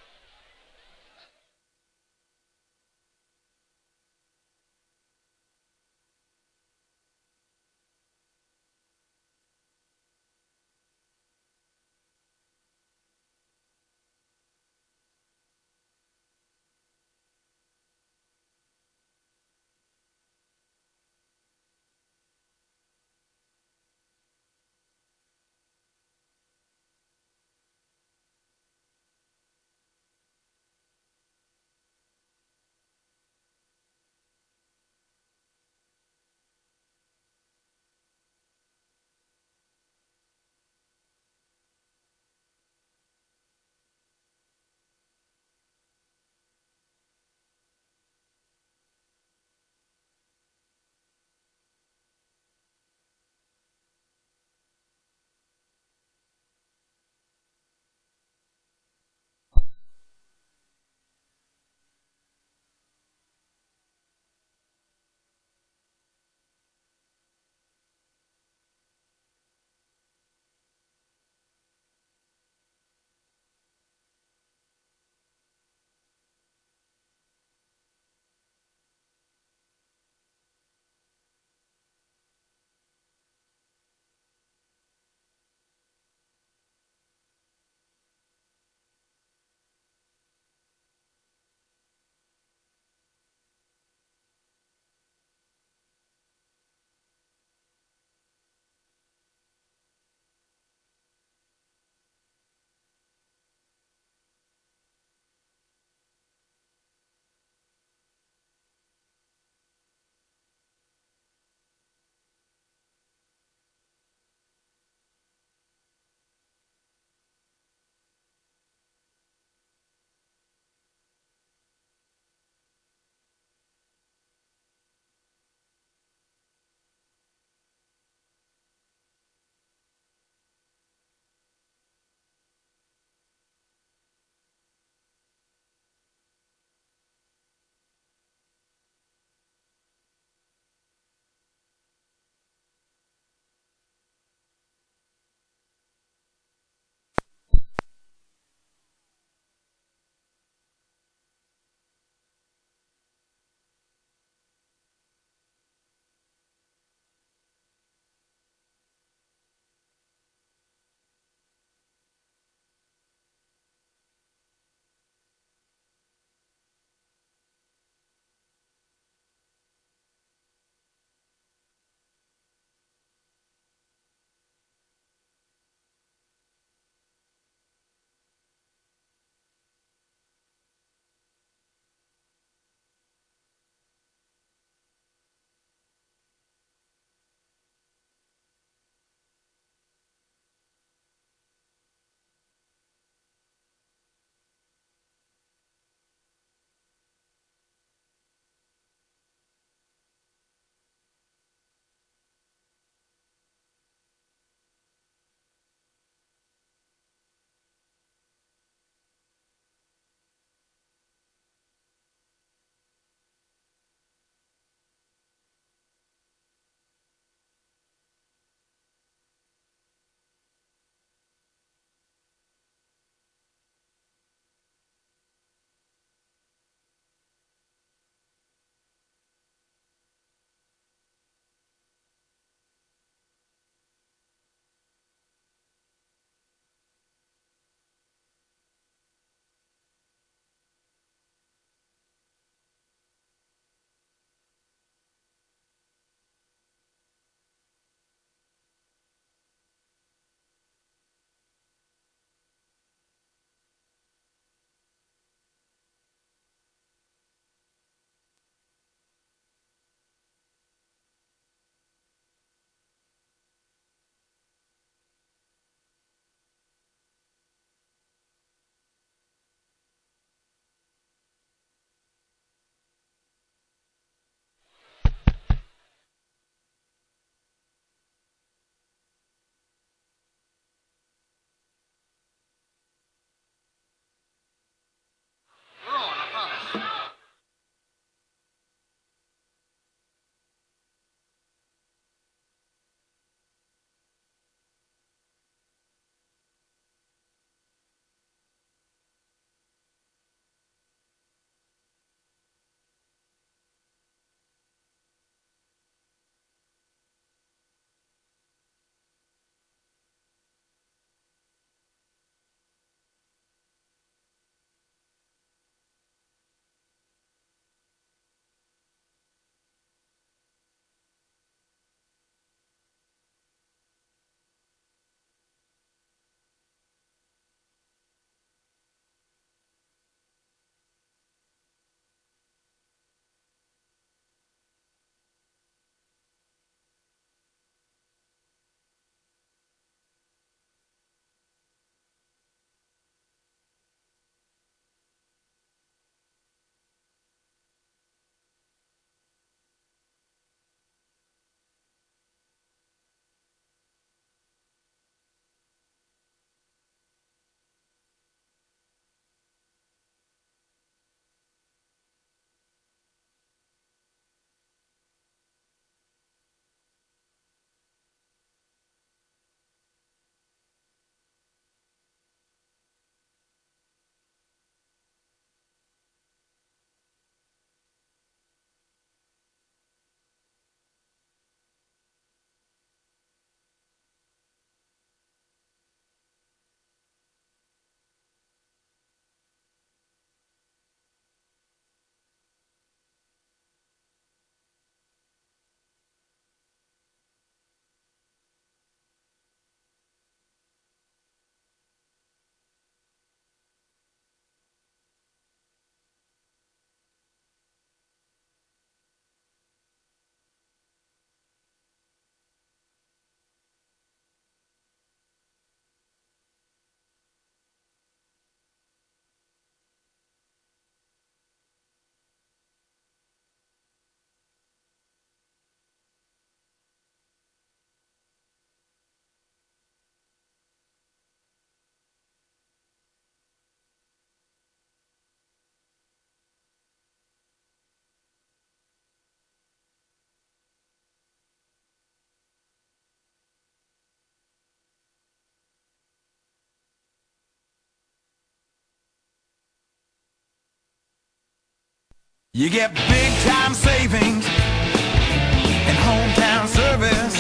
You get big time savings and hometown service.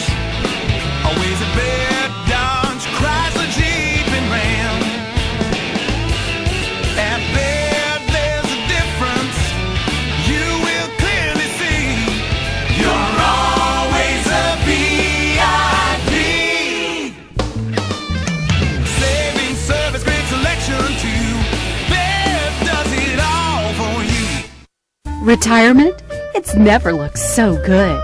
Always a bit Dodge, Chrysler, Jeep, and Ram. At Baird, there's a difference you will clearly see. You're always a VIP. Saving service, great selection too. Baird does it all for you. Retirement? It's never looked so good.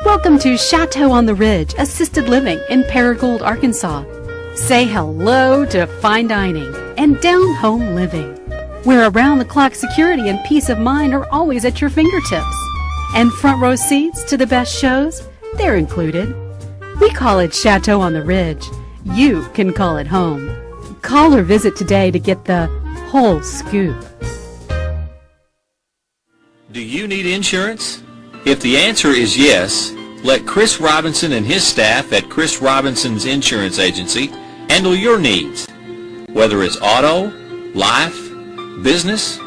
Welcome to Chateau on the Ridge Assisted Living in Paragould, Arkansas. Say hello to fine dining and down-home living, where around-the-clock security and peace of mind are always at your fingertips. And front row seats to the best shows, they're included. We call it Chateau on the Ridge. You can call it home. Call or visit today to get the whole scoop. Do you need insurance? If the answer is yes, let Chris Robinson and his staff at Chris Robinson's Insurance Agency handle your needs. Whether it's auto, life, business,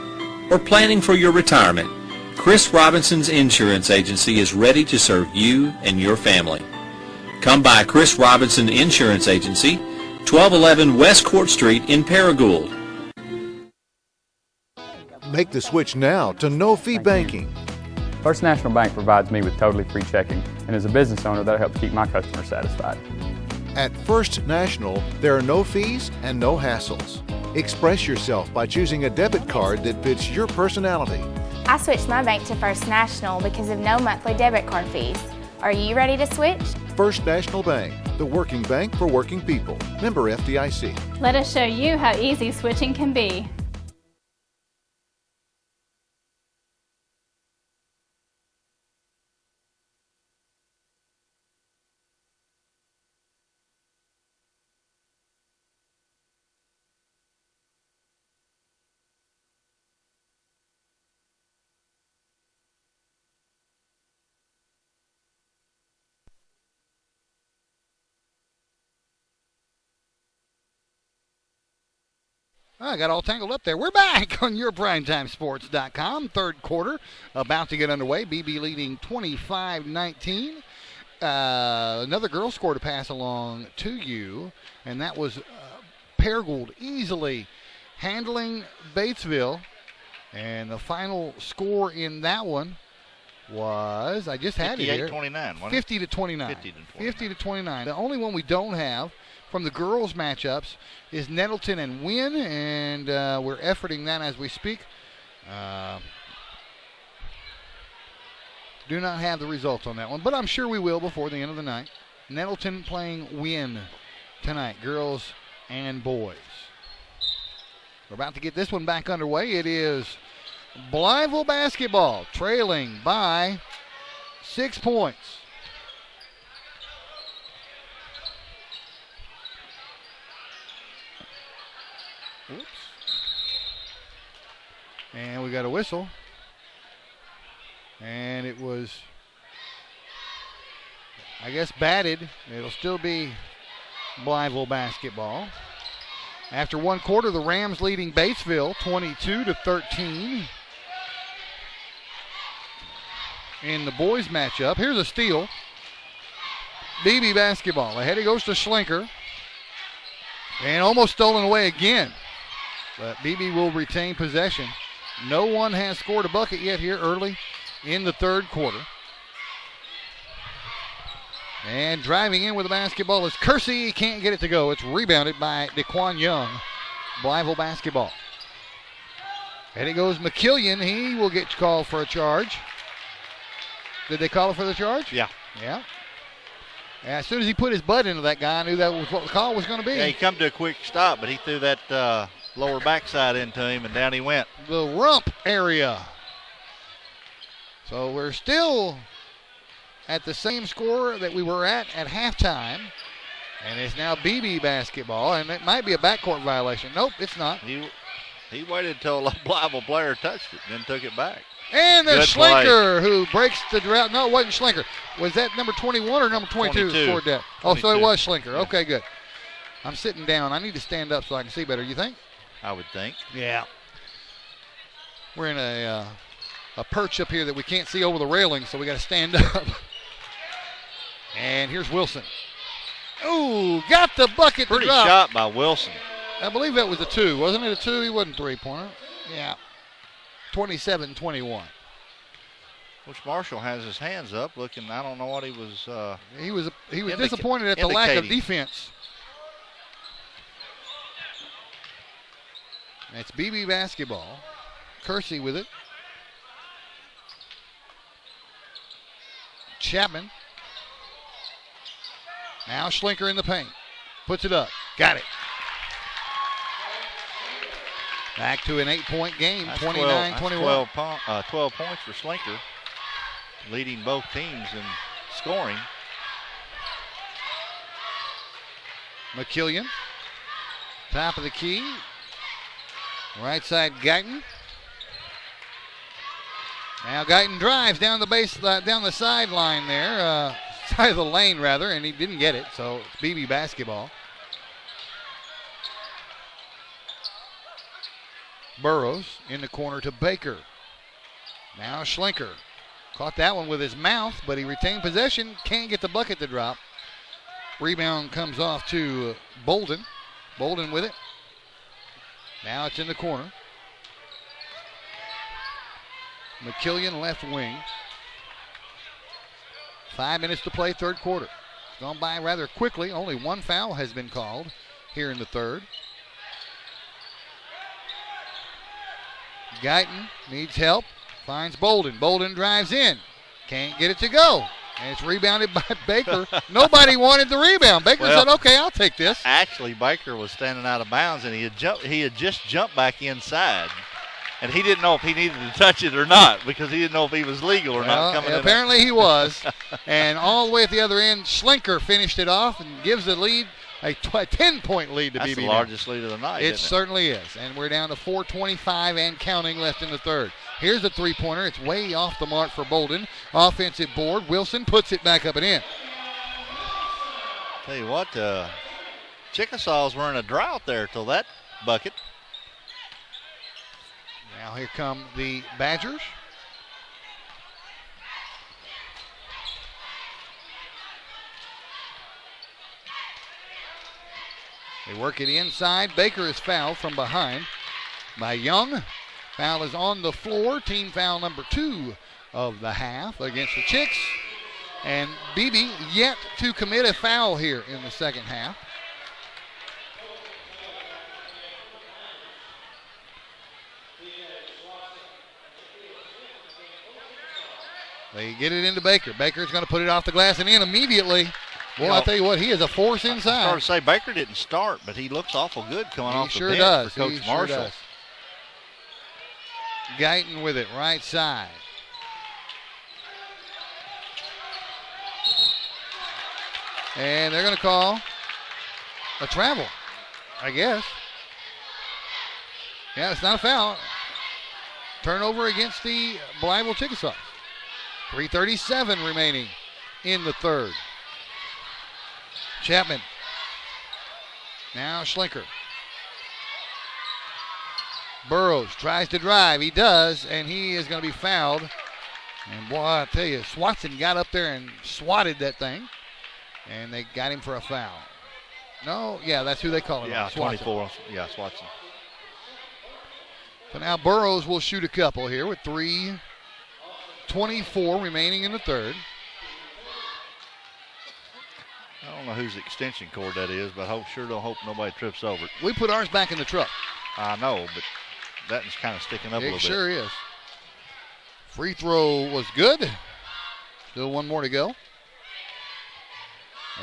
or planning for your retirement, Chris Robinson's Insurance Agency is ready to serve you and your family. Come by Chris Robinson Insurance Agency, 1211 West Court Street in Paragould. Make the switch now to no-fee banking. First National Bank provides me with totally free checking, and as a business owner, that helps keep my customers satisfied. At First National, there are no fees and no hassles. Express yourself by choosing a debit card that fits your personality. I switched my bank to First National because of no monthly debit card fees. Are you ready to switch? First National Bank, the working bank for working people. Member FDIC. Let us show you how easy switching can be. I got all tangled up there. We're back on your PrimetimeSports.com. Third quarter about to get underway. BB leading 25-19. Another girl scored a pass along to you, and that was Paragould easily handling Batesville. And the final score in that one was, I just had it here, 58-29. 50 to 29. 50 to 29. The only one we don't have from the girls' matchups is Nettleton and Wynn, and we're efforting that as we speak. Do not have the results on that one, but I'm sure we will before the end of the night. Nettleton playing Wynn tonight, girls and boys. We're about to get this one back underway. It is Blytheville basketball trailing by 6 points. Oops. And we got a whistle. And it was, I guess, batted. It'll still be Blytheville basketball. After one quarter, the Rams leading Batesville 22-13. In the boys matchup, here's a steal. Beebe basketball. Ahead it goes to Schlenker. And almost stolen away again. But Beebe will retain possession. No one has scored a bucket yet here early in the third quarter. And driving in with the basketball is Kersey. He can't get it to go. It's rebounded by DeQuan Young. Blytheville basketball. And it goes McKillian. He will get called for a charge. Did they call it for the charge? Yeah. Yeah. As soon as he put his butt into that guy, I knew that was what the call was going to be. Yeah, he come to a quick stop, but he threw that lower backside into him, and down he went. The rump area. So we're still at the same score that we were at halftime. And it's now BB basketball, and it might be a backcourt violation. Nope, it's not. He waited until a Blytheville player touched it, then took it back. And there's Good play. Schlenker who breaks the drought. No, it wasn't Schlenker. Was that number 21 or number 22 who scored that? 22. Oh, so it was Schlenker. Yeah. Okay, good. I'm sitting down. I need to stand up so I can see better. You think? I would think. Yeah. We're in a a perch up here that we can't see over the railing, so we got to stand up. And here's Wilson. Ooh, got the bucket Pretty to drop. shot by Wilson. I believe that was a 2. Wasn't it a 2? He wasn't three-pointer. Yeah. 27-21. Coach Marshall has his hands up looking, I don't know what he was He was disappointed at the lack of defense. And it's Beebe basketball. Kersey with it. Chapman. Now Schlinker in the paint. Puts it up. Got it. Back to an 8-point game, 29-21. 12 points for Schlinker, leading both teams in scoring. McKillian, top of the key. Right side, Guyton. Now Guyton drives down the down the sideline there, side of the lane rather, and he didn't get it. So it's BB basketball. Burrows in the corner to Baker. Now Schlinker. Caught that one with his mouth, but he retained possession. Can't get the bucket to drop. Rebound comes off to Bolden. Bolden with it. Now it's in the corner. McKillian left wing. 5 minutes to play, third quarter. It's gone by rather quickly. Only one foul has been called here in the third. Guyton needs help. Finds Bolden. Bolden drives in. Can't get it to go. And it's rebounded by Baker. Nobody wanted the rebound. Baker said, okay, I'll take this. Actually, Baker was standing out of bounds, and he had just jumped back inside. And he didn't know if he needed to touch it or not because he didn't know if he was legal or not. Apparently he was. And all the way at the other end, Schlinker finished it off and gives the lead, a 10-point lead to BB. That's the largest lead of the night, It certainly is. And we're down to 4:25 and counting left in the third. Here's a three-pointer. It's way off the mark for Bolden. Offensive board. Wilson puts it back up and in. Tell you what, Chickasaws were in a drought there till that bucket. Now here come the Badgers. They work it inside. Baker is fouled from behind by Young. Foul is on the floor. Team foul number 2 of the half against the Chicks. And Beebe yet to commit a foul here in the second half. They get it into Baker. Baker's going to put it off the glass and in immediately. Well, I'll tell you what, he is a force inside. I started to say Baker didn't start, but he looks awful good coming off the bench does. for Coach Marshall. Sure does. Guyton with it, right side. And they're going to call a travel, I guess. Yeah, it's not a foul. Turnover against the Blytheville Chickasaws. 3:37 remaining in the third. Chapman. Now Schlinker. Burrows tries to drive. He does, and he is going to be fouled. And boy, I tell you, Swatson got up there and swatted that thing. And they got him for a foul. No, yeah, that's who they call it. Yeah, Swatson. 24. Yeah, Swatson. So now Burrows will shoot a couple here with 3:24 remaining in the third. I don't know whose extension cord that is, but I sure don't hope nobody trips over it. We put ours back in the truck. I know, but that is kind of sticking up a little bit. It sure is. Free throw was good. Still one more to go.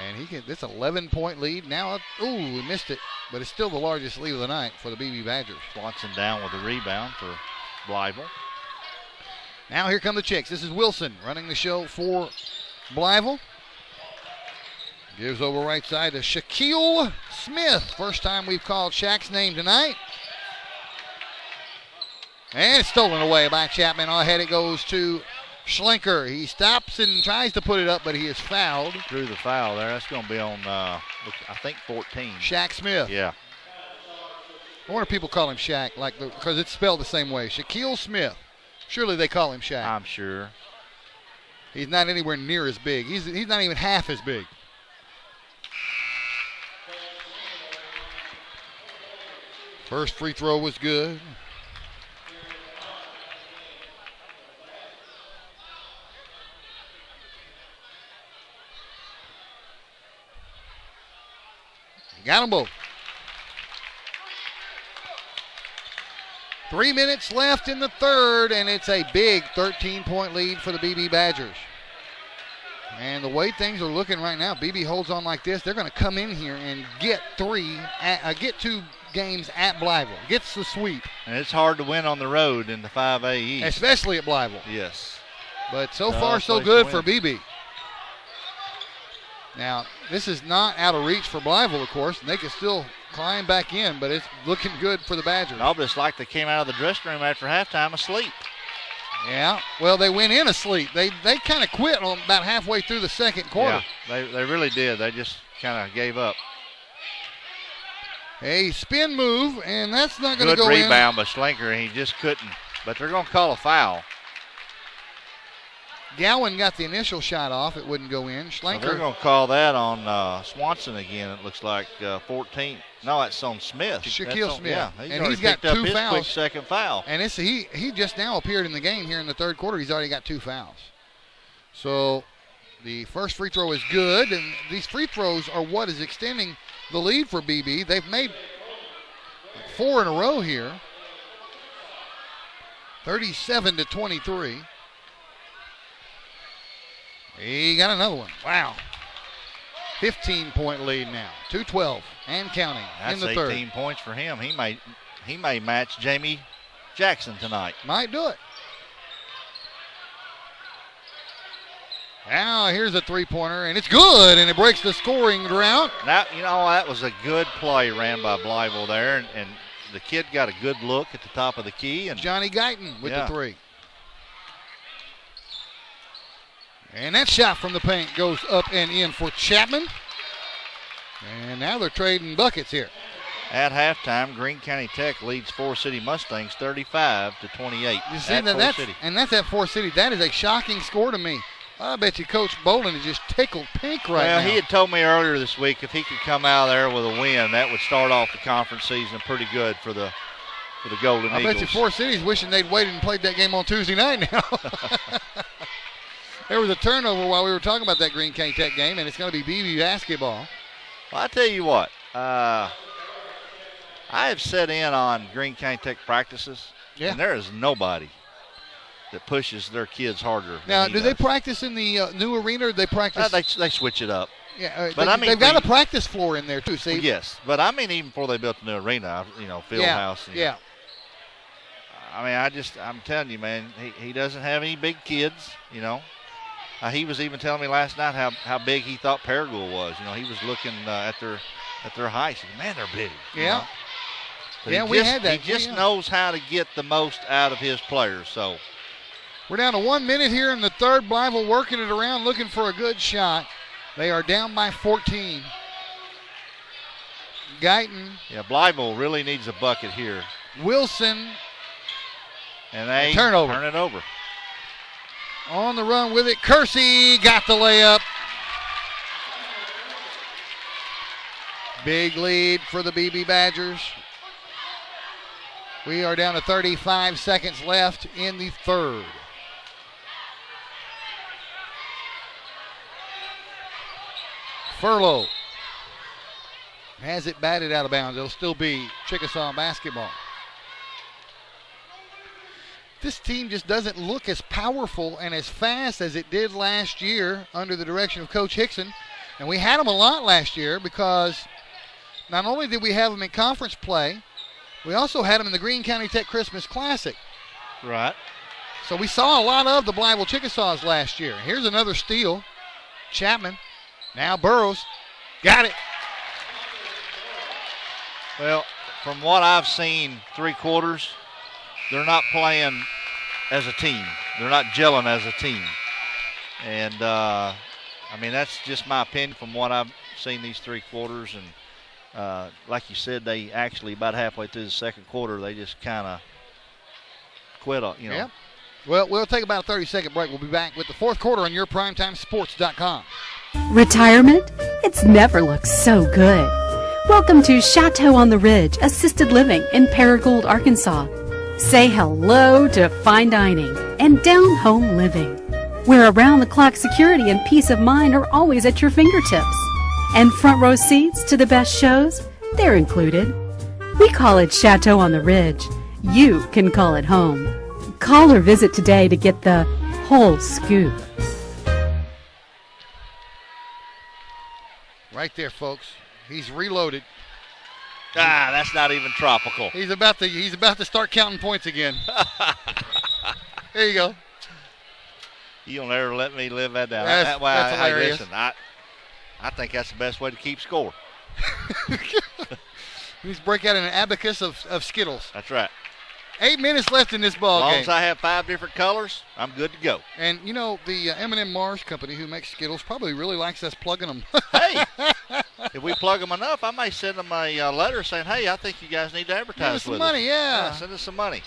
And he can. This 11-point lead now. He missed it, but it's still the largest lead of the night for the Beebe Badgers. Watson down with a rebound for Blytheville. Now here come the Chicks. This is Wilson running the show for Blytheville. Gives over right side to Shaquille Smith. First time we've called Shaq's name tonight. And it's stolen away by Chapman. Ahead it goes to Schlinker. He stops and tries to put it up, but he is fouled. Drew the foul there. That's going to be on, I think, 14. Shaq Smith. Yeah. I wonder if people call him Shaq, because it's spelled the same way. Shaquille Smith. Surely they call him Shaq. I'm sure. He's not anywhere near as big. He's not even half as big. First free throw was good. Got them both. 3 minutes left in the third, and it's a big 13-point lead for the Beebe Badgers. And the way things are looking right now, Beebe holds on like this, they're going to come in here and get 2 games at Blytheville. Gets the sweep. And it's hard to win on the road in the 5A East. Especially at Blytheville. Yes. But so far, so good for Beebe. Now, this is not out of reach for Blytheville, of course, and they can still climb back in, but it's looking good for the Badgers. Almost like they came out of the dressing room after halftime asleep. Yeah, well, they went in asleep. They kind of quit about halfway through the second quarter. Yeah, they really did. They just kind of gave up. A spin move, and that's not going to go in. Good rebound by Schlenker, and he just couldn't. But they're going to call a foul. Gowan got the initial shot off. It wouldn't go in. Schlenker. So they're going to call that on Swanson again. It looks like 14. No, that's on Smith. Shaquille Smith. Yeah, and he's got 2 his fouls. Quick second foul. And he just now appeared in the game here in the third quarter. He's already got 2 fouls. So the first free throw is good, and these free throws are what is extending the lead for BB. They've made 4 in a row here. 37-23. He got another one. Wow. 15-point lead now. 2:12 and counting in the third. That's 18 points for him. He may match Jamie Jackson tonight. Might do it. Now here's a three-pointer, and it's good, and it breaks the scoring drought. Now, that was a good play ran by Blytheville there, and the kid got a good look at the top of the key. And Johnny Guyton with the 3. And that shot from the paint goes up and in for Chapman. And now they're trading buckets here. At halftime, Greene County Tech leads Forest City Mustangs 35-28. You see, that's at Forest City. That is a shocking score to me. I bet you Coach Bolin is just tickled pink right now. Well, he had told me earlier this week if he could come out there with a win, that would start off the conference season pretty good for the Golden Eagles. I bet you Forest City's wishing they'd waited and played that game on Tuesday night now. There was a turnover while we were talking about that Greene County Tech game, and it's going to be BB basketball. Well, I tell you what, I have set in on Greene County Tech practices, and there is nobody that pushes their kids harder. Now, do they practice in the new arena, or do they practice? They switch it up. Yeah, but they've got a practice floor in there too. See? Well, yes, but I mean even before they built the new arena, field house. Yeah. I mean, I'm telling you, man, he doesn't have any big kids. He was even telling me last night how big he thought Paragould was. He was looking at their height. He said, man, they're big. Yeah. We had that. He just knows how to get the most out of his players. So we're down to 1 minute here in the third. Blytheville working it around, looking for a good shot. They are down by 14. Guyton. Yeah, Blytheville really needs a bucket here. Wilson. And they turn it over. On the run with it. Kersey got the layup. Big lead for the BB Badgers. We are down to 35 seconds left in the third. Furlow has it batted out of bounds. It'll still be Chickasaw basketball. This team just doesn't look as powerful and as fast as it did last year under the direction of Coach Hickson. And we had them a lot last year because not only did we have them in conference play, we also had them in the Greene County Tech Christmas Classic. Right. So we saw a lot of the Blytheville Chickasaws last year. Here's another steal. Chapman. Now Burrows. Got it. Well, from what I've seen 3 quarters, they're not playing as a team. They're not gelling as a team. And, that's just my opinion from what I've seen these 3 quarters. And like you said, they actually about halfway through the second quarter, they just kind of quit, Yep. Well, we'll take about a 30-second break. We'll be back with the fourth quarter on yourprimetimesports.com. Retirement? It's never looked so good. Welcome to Chateau on the Ridge Assisted Living in Paragould, Arkansas. Say hello to fine dining and down-home living, where around-the-clock security and peace of mind are always at your fingertips. And front row seats to the best shows, they're included. We call it Chateau on the Ridge. You can call it home. Call or visit today to get the whole scoop. Right there, folks. He's reloaded. That's not even tropical. He's about to start counting points again. There you go. You'll never let me live that down. That's hilarious. Listen, I think that's the best way to keep score. He's break out in an abacus of Skittles. That's right. 8 minutes left in this ball game. As long as I have 5 different colors, I'm good to go. And, you know, the M&M Mars company who makes Skittles probably really likes us plugging them. Hey, if we plug them enough, I might send them a letter saying, hey, I think you guys need to advertise with us. Send us some money, yeah. Send us some money.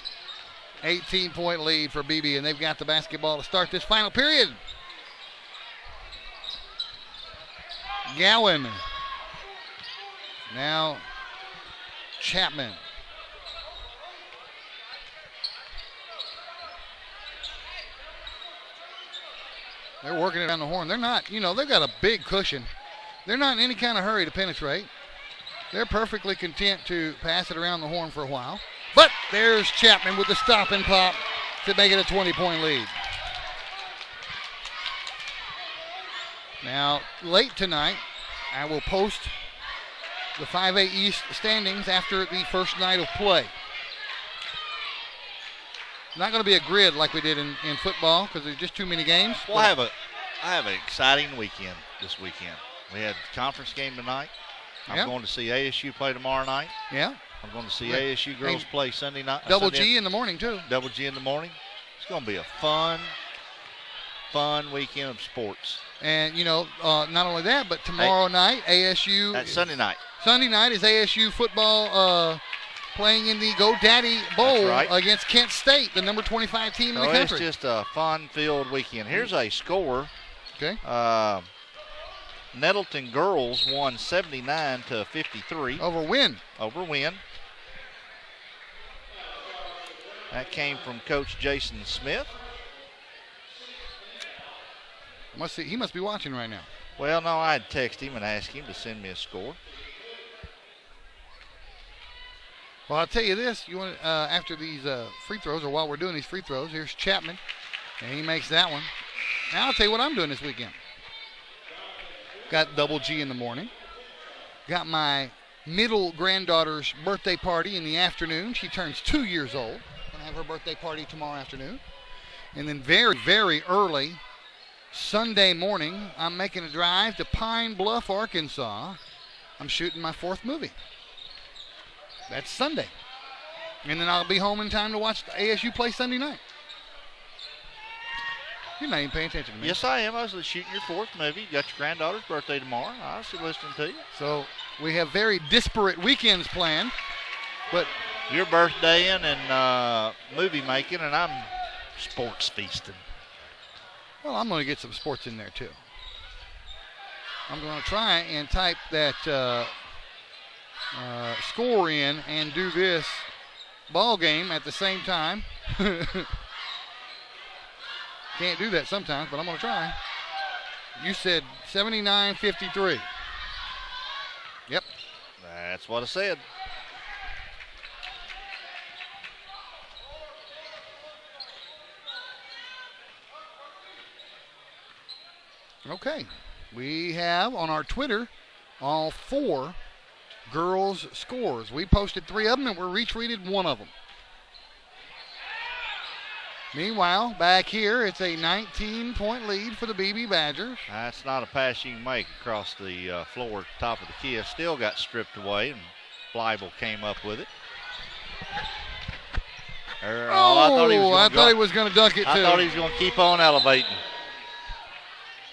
18-point lead for Beebe, and they've got the basketball to start this final period. Gowan. Now Chapman. They're working it down the horn. They're not, you know, they've got a big cushion. They're not in any kind of hurry to penetrate. They're perfectly content to pass it around the horn for a while. But there's Chapman with the stop and pop to make it a 20-point lead. Now, late tonight, I will post the 5A East standings after the first night of play. Not going to be a grid like we did in football because there's just too many games. Well, I have an exciting weekend this weekend. We had a conference game tonight. I'm going to see ASU play tomorrow night. Yeah. I'm going to see ASU girls play Sunday night. Double G in the morning, too. Double G in the morning. It's going to be a fun weekend of sports. And, you know, not only that, but tomorrow night, ASU. That's Sunday night. Sunday night is ASU football playing in the GoDaddy Bowl against Kent State, the number 25 team in the country. It's just a fun-filled weekend. Here's a score. Okay. Nettleton girls won 79-53. Over Wynn. That came from Coach Jason Smith. He must be watching right now. Well, no, I'd text him and ask him to send me a score. Well, I'll tell you this. You want after these free throws, or while we're doing these free throws, here's Chapman, and he makes that one. Now I'll tell you what I'm doing this weekend. Got Double G in the morning. Got my middle granddaughter's birthday party in the afternoon. She turns 2 years old. Gonna have her birthday party tomorrow afternoon. And then very, very early Sunday morning, I'm making a drive to Pine Bluff, Arkansas. I'm shooting my 4th movie. That's Sunday. And then I'll be home in time to watch ASU play Sunday night. You're not even paying attention to me. Yes, I am. I was shooting your 4th movie. You got your granddaughter's birthday tomorrow. I was listening to you. So we have very disparate weekends planned. But you're birthdaying and movie making, and I'm sports feasting. Well, I'm going to get some sports in there, too. I'm going to try and type that score in and do this ball game at the same time. Can't do that sometimes, but I'm going to try. You said 79-53. Yep. That's what I said. Okay. We have on our Twitter all 4 girls' scores. We posted 3 of them, and we retweeted 1 of them. Meanwhile, back here, it's a 19-point lead for the Beebe Badgers. That's not a pass you can make across the floor, top of the key. It still got stripped away, and Blytheville came up with it. I thought he was going to dunk it, too. I thought he was going to keep on elevating.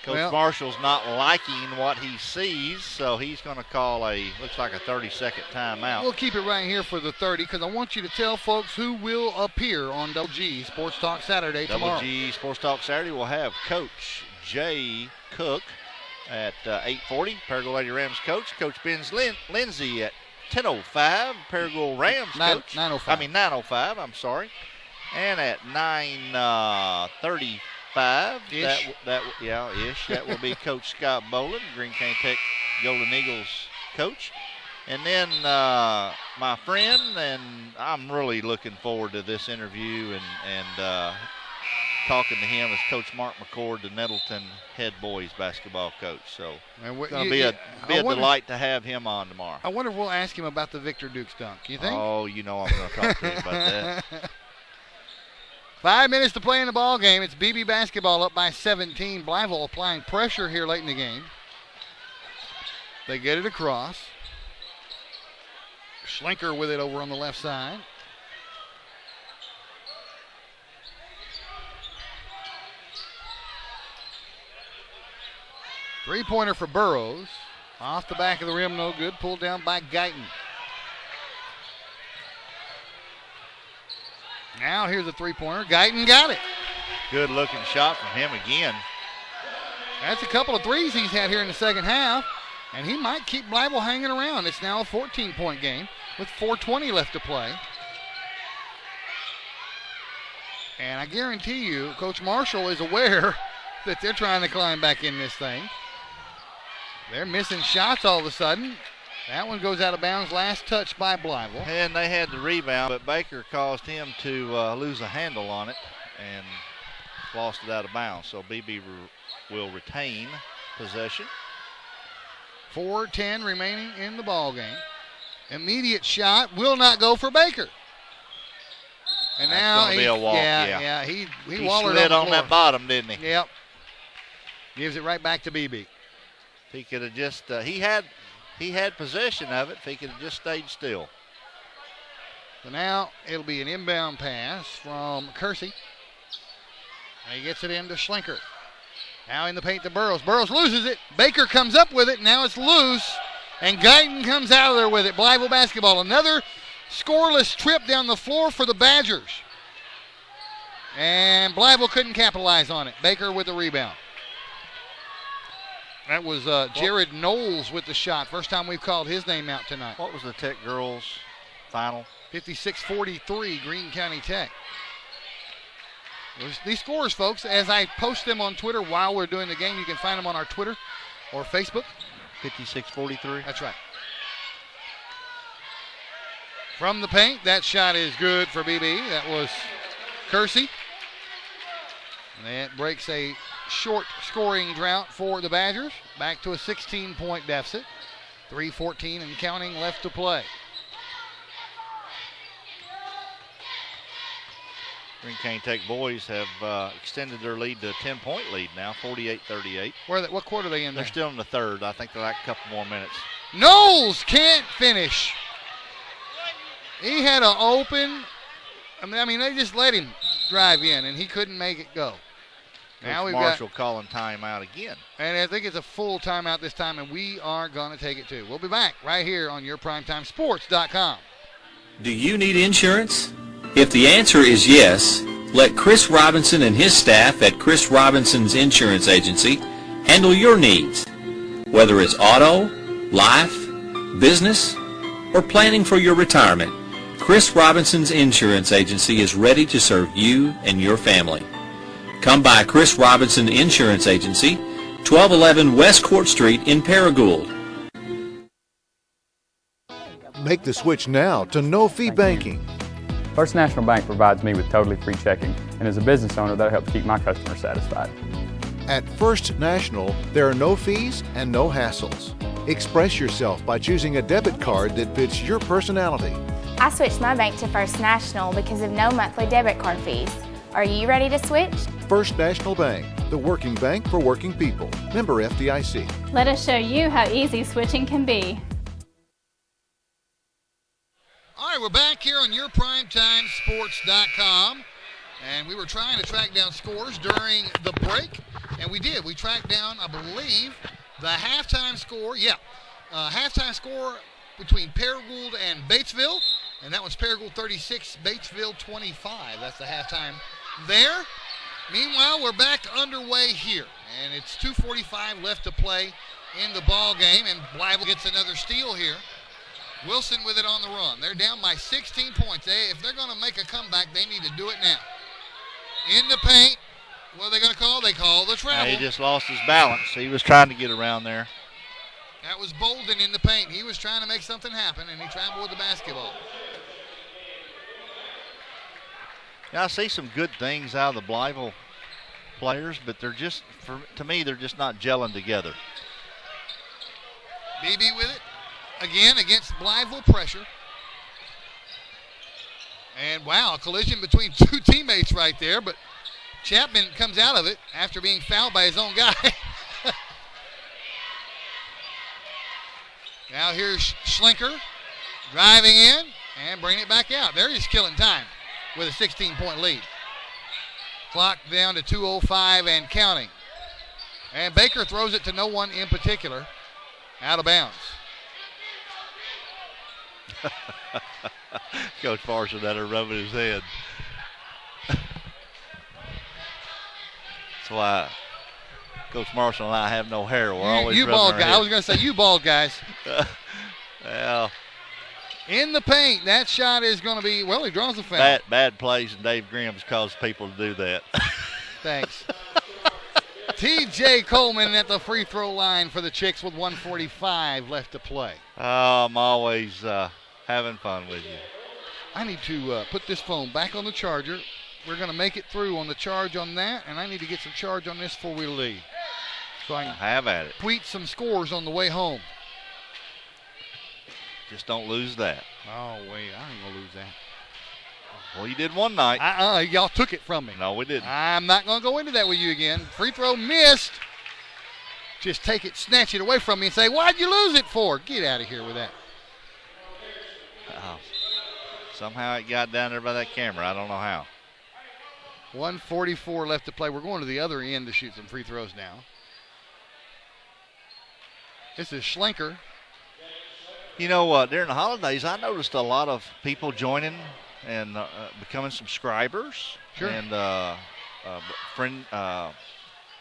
Coach Marshall's not liking what he sees, so he's going to call looks like a 30-second timeout. We'll keep it right here for the 30 because I want you to tell folks who will appear on Double G Sports Talk Saturday tomorrow. Double G Sports Talk Saturday will have Coach Jay Cook at 8:40, Paragould Lady Rams coach. Coach Ben Lindsay at 10:05, Paragould Rams coach. 9:05, I'm sorry. And at 9:35, that will be Coach Scott Boland, Green County Tech Golden Eagles coach. And then my friend, and I'm really looking forward to this interview and talking to him, is Coach Mark McCord, the Nettleton head boys basketball coach. So it's going to be a delight to have him on tomorrow. I wonder if we'll ask him about the Victor Dukes dunk. You think? Oh, I'm going to talk to him about that. 5 minutes to play in the ball game. It's Beebe basketball up by 17. Blytheville applying pressure here late in the game. They get it across. Schlenker with it over on the left side. Three-pointer for Burrows. Off the back of the rim, no good. Pulled down by Guyton. Now here's a three-pointer. Guyton got it. Good-looking shot from him again. That's a couple of threes he's had here in the second half, and he might keep Blytheville hanging around. It's now a 14-point game with 4:20 left to play. And I guarantee you, Coach Marshall is aware that they're trying to climb back in this thing. They're missing shots all of a sudden. That one goes out of bounds. Last touch by Blytheville. And they had the rebound, but Baker caused him to lose a handle on it and lost it out of bounds. So BB will retain possession. 4:10 remaining in the ball game. Immediate shot will not go for Baker. And that's now going to be a walk. Yeah. He wallered slid on the that bottom, didn't he? Yep. Gives it right back to BB. If he could have just he had possession of it. If he could have just stayed still. So now it'll be an inbound pass from Kersey. And he gets it into Schlenker. Now in the paint to Burrows. Burrows loses it. Baker comes up with it. Now it's loose. And Guyton comes out of there with it. Blytheville basketball. Another scoreless trip down the floor for the Badgers. And Blytheville couldn't capitalize on it. Baker with the rebound. That was Jared Knowles with the shot. First time we've called his name out tonight. What was the Tech girls final? 56-43, Green County Tech. These scores, folks, as I post them on Twitter while we're doing the game, you can find them on our Twitter or Facebook. 56-43. That's right. From the paint, that shot is good for BB. That was Kersey. And that breaks a short scoring drought for the Badgers. Back to a 16-point deficit. 3:14 and counting left to play. Green County Tech boys have extended their lead to a 10-point lead now, 48-38. What quarter are they in there? They're still in the third. I think they're like a couple more minutes. Knowles can't finish. He had an open. I mean, they just let him drive in, and he couldn't make it go. Now we've Marshall calling timeout again. And I think it's a full timeout this time, and we are going to take it too. We'll be back right here on yourprimetimesports.com. Do you need insurance? If the answer is yes, let Chris Robinson and his staff at Chris Robinson's Insurance Agency handle your needs. Whether it's auto, life, business, or planning for your retirement, Chris Robinson's Insurance Agency is ready to serve you and your family. Come by Chris Robinson Insurance Agency, 1211 West Court Street in Paragould. Make the switch now to no-fee banking. First National Bank provides me with totally free checking, and as a business owner, that helps keep my customers satisfied. At First National, there are no fees and no hassles. Express yourself by choosing a debit card that fits your personality. I switched my bank to First National because of no monthly debit card fees. Are you ready to switch? First National Bank, the working bank for working people. Member FDIC. Let us show you how easy switching can be. All right, we're back here on yourprimetimesports.com, and we were trying to track down scores during the break, And we did. We tracked down, I believe, the halftime score. Yeah, halftime score between Paragould and Batesville. And that was Paragould 36, Batesville 25. That's the halftime there. Meanwhile, we're back underway here. And it's 2:45 left to play in the ball game. And Blytheville gets another steal here. Wilson with it on the run. They're down by 16 points. If they're going to make a comeback, they need to do it now. In the paint. What are they going to call? They call the travel. He just lost his balance. He was trying to get around there. That was Bolden in the paint. He was trying to make something happen, and he traveled with the basketball. Yeah, I see some good things out of the Blytheville players, but they're just, to me, they're just not gelling together. Beebe with it. Again, against Blytheville pressure. And, wow, a collision between two teammates right there. But Chapman comes out of it after being fouled by his own guy. Now here's Schlenker driving in and bringing it back out. They're just killing time with a 16-point lead. Clock down to 2:05 and counting. And Baker throws it to no one in particular. Out of bounds. Coach Parson had her rubbing his head. That's why Coach Marshall and I have no hair. We're always you bald guy. I was going to say you bald guys. Well, in the paint, that shot is going to be, well, he draws a foul. Bad plays and Dave Grimm's caused people to do that. Thanks. T.J. Coleman at the free throw line for the Chicks with 1:45 left to play. Oh, I'm always having fun with you. I need to put this phone back on the charger. We're going to make it through on the charge on that, and I need to get some charge on this before we leave. So I can have at it. Tweet some scores on the way home. Just don't lose that. Oh, wait, I ain't going to lose that. Well, you did one night. Y'all took it from me. No, we didn't. I'm not going to go into that with you again. Free throw missed. Just take it, snatch it away from me and say, why'd you lose it for? Get out of here with that. Oh. Somehow it got down there by that camera. I don't know how. 1:44 left to play. We're going to the other end to shoot some free throws now. This is Schlenker. You know, during the holidays, I noticed a lot of people joining and becoming subscribers. Sure. And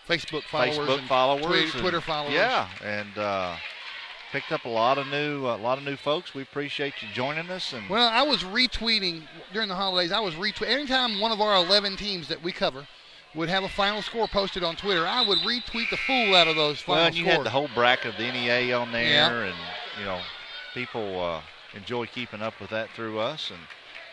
Facebook followers. Twitter followers. Yeah, and picked up a lot of new folks. We appreciate you joining us. And well, I was retweeting during the holidays. Anytime one of our 11 teams that we cover would have a final score posted on Twitter, I would retweet the fool out of those final scores. Well, you had the whole bracket of the NEA on there, yeah. And you know, people enjoy keeping up with that through us. And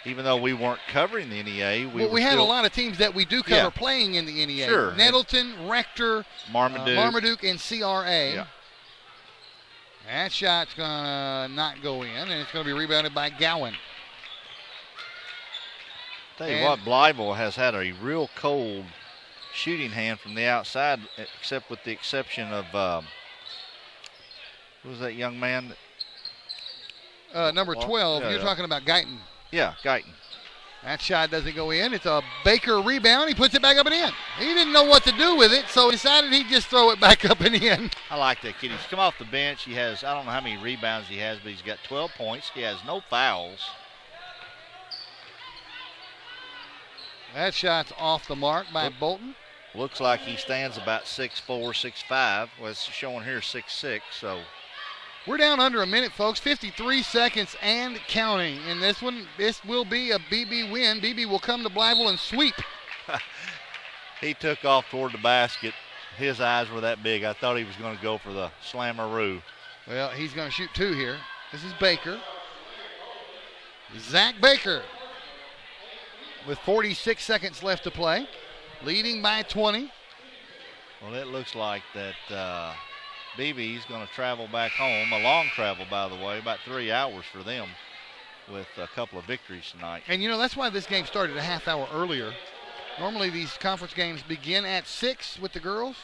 even though we weren't covering the NEA, we had a lot of teams that we do cover playing in the NEA. Sure. Nettleton, Rector, Marmaduke, and CRA. Yeah. That shot's going to not go in, and it's going to be rebounded by Gowan. Tell you what, Blytheville has had a real cold shooting hand from the outside, except with the exception of who was that young man? Number 12. You're talking about Guyton. Yeah, Guyton. That shot doesn't go in. It's a Baker rebound. He puts it back up and in. He didn't know what to do with it, so he decided he'd just throw it back up and in. I like that kid. He's come off the bench. He has, I don't know how many rebounds he has, but he's got 12 points. He has no fouls. That shot's off the mark by Bolton. Looks like he stands about 6'4", 6'5". Well, it's showing here 6'6", so. We're down under a minute, folks. 53 seconds and counting. In this one, this will be a BB win. BB will come to Blytheville and sweep. He took off toward the basket. His eyes were that big. I thought he was going to go for the slammeroo. Well, he's going to shoot two here. This is Baker. Zach Baker with 46 seconds left to play. Leading by 20. Well, it looks like that BB's going to travel back home. A long travel, by the way, about 3 hours for them with a couple of victories tonight. And, you know, that's why this game started a half hour earlier. Normally these conference games begin at 6 with the girls.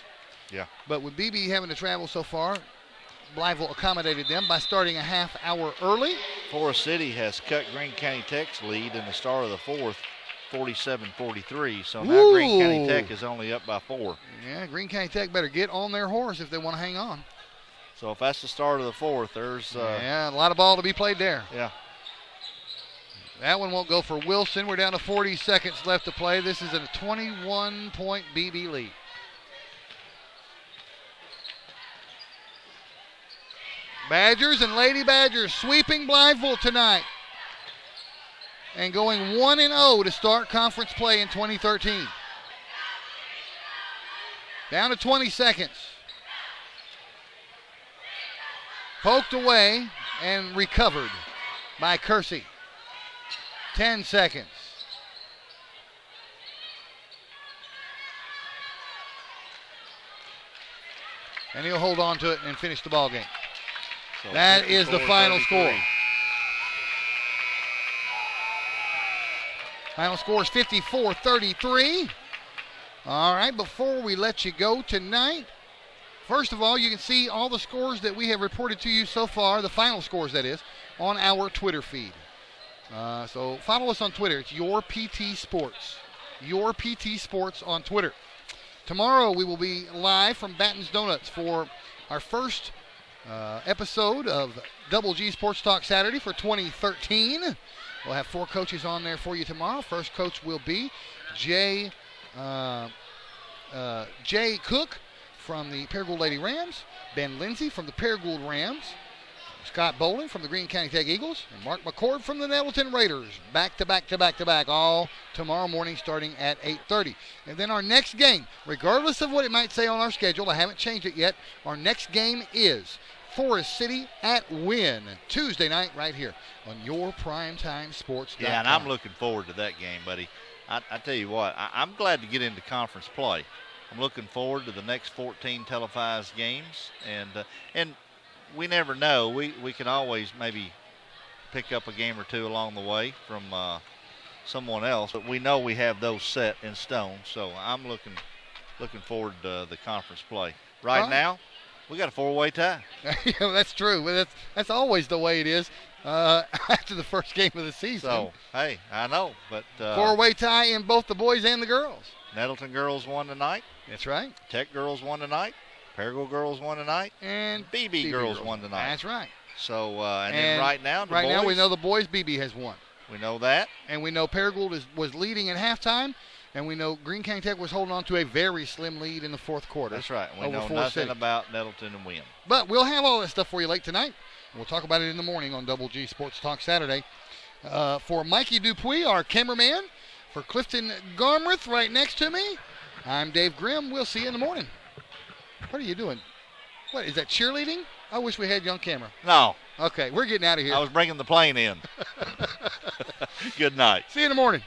Yeah. But with BB having to travel so far, Blytheville accommodated them by starting a half hour early. Forest City has cut Greene County Tech's lead in the start of the fourth 47-43. So now Greene County Tech is only up by 4. Yeah, Greene County Tech better get on their horse if they want to hang on. So if that's the start of the 4th, there's yeah, a lot of ball to be played there. Yeah. That one won't go for Wilson. We're down to 40 seconds left to play. This is a 21-point Beebe lead. Badgers and Lady Badgers sweeping Blytheville tonight and going 1-0 to start conference play in 2013. Down to 20 seconds. Poked away and recovered by Kersey. 10 seconds. And he'll hold on to it and finish the ball game. So that is the final score. Final score is 54-33. All right, before we let you go tonight, first of all, you can see all the scores that we have reported to you so far, the final scores that is, on our Twitter feed. So follow us on Twitter. It's Your PT Sports. Your PT Sports on Twitter. Tomorrow we will be live from Batten's Donuts for our first episode of Double G Sports Talk Saturday for 2013. We'll have 4 coaches on there for you tomorrow. First coach will be Jay Cook from the Paragould Lady Rams, Ben Lindsay from the Paragould Rams, Scott Bowling from the Greene County Tech Eagles, and Mark McCord from the Nettleton Raiders. Back to back, all tomorrow morning starting at 8:30. And then our next game, regardless of what it might say on our schedule, I haven't changed it yet, our next game is Forest City at Wynn, Tuesday night right here on your primetime sports. Yeah, and I'm looking forward to that game, buddy. I tell you what, I'm glad to get into conference play. I'm looking forward to the next 14 televised games, and we never know. We can always maybe pick up a game or two along the way from someone else, but we know we have those set in stone. So I'm looking forward to the conference play. Right now, we got a 4-way tie. Yeah, that's true. That's always the way it is after the first game of the season. So hey, I know, but 4-way tie in both the boys and the girls. Nettleton girls won tonight. That's right. Tech girls won tonight. Paragould girls won tonight. And Beebe girls won tonight. That's right. So, and then right now, now we know the boys Beebe has won. We know that. And we know Paragould was leading at halftime. And we know Greene County Tech was holding on to a very slim lead in the 4th quarter. That's right. We know nothing about Nettleton and Wynn. But we'll have all that stuff for you late tonight. We'll talk about it in the morning on Double G Sports Talk Saturday. For Mikey Dupuis, our cameraman, for Clifton Garmrath right next to me, I'm Dave Grimm. We'll see you in the morning. What are you doing? What, is that cheerleading? I wish we had you on camera. No. Okay, we're getting out of here. I was bringing the plane in. Good night. See you in the morning.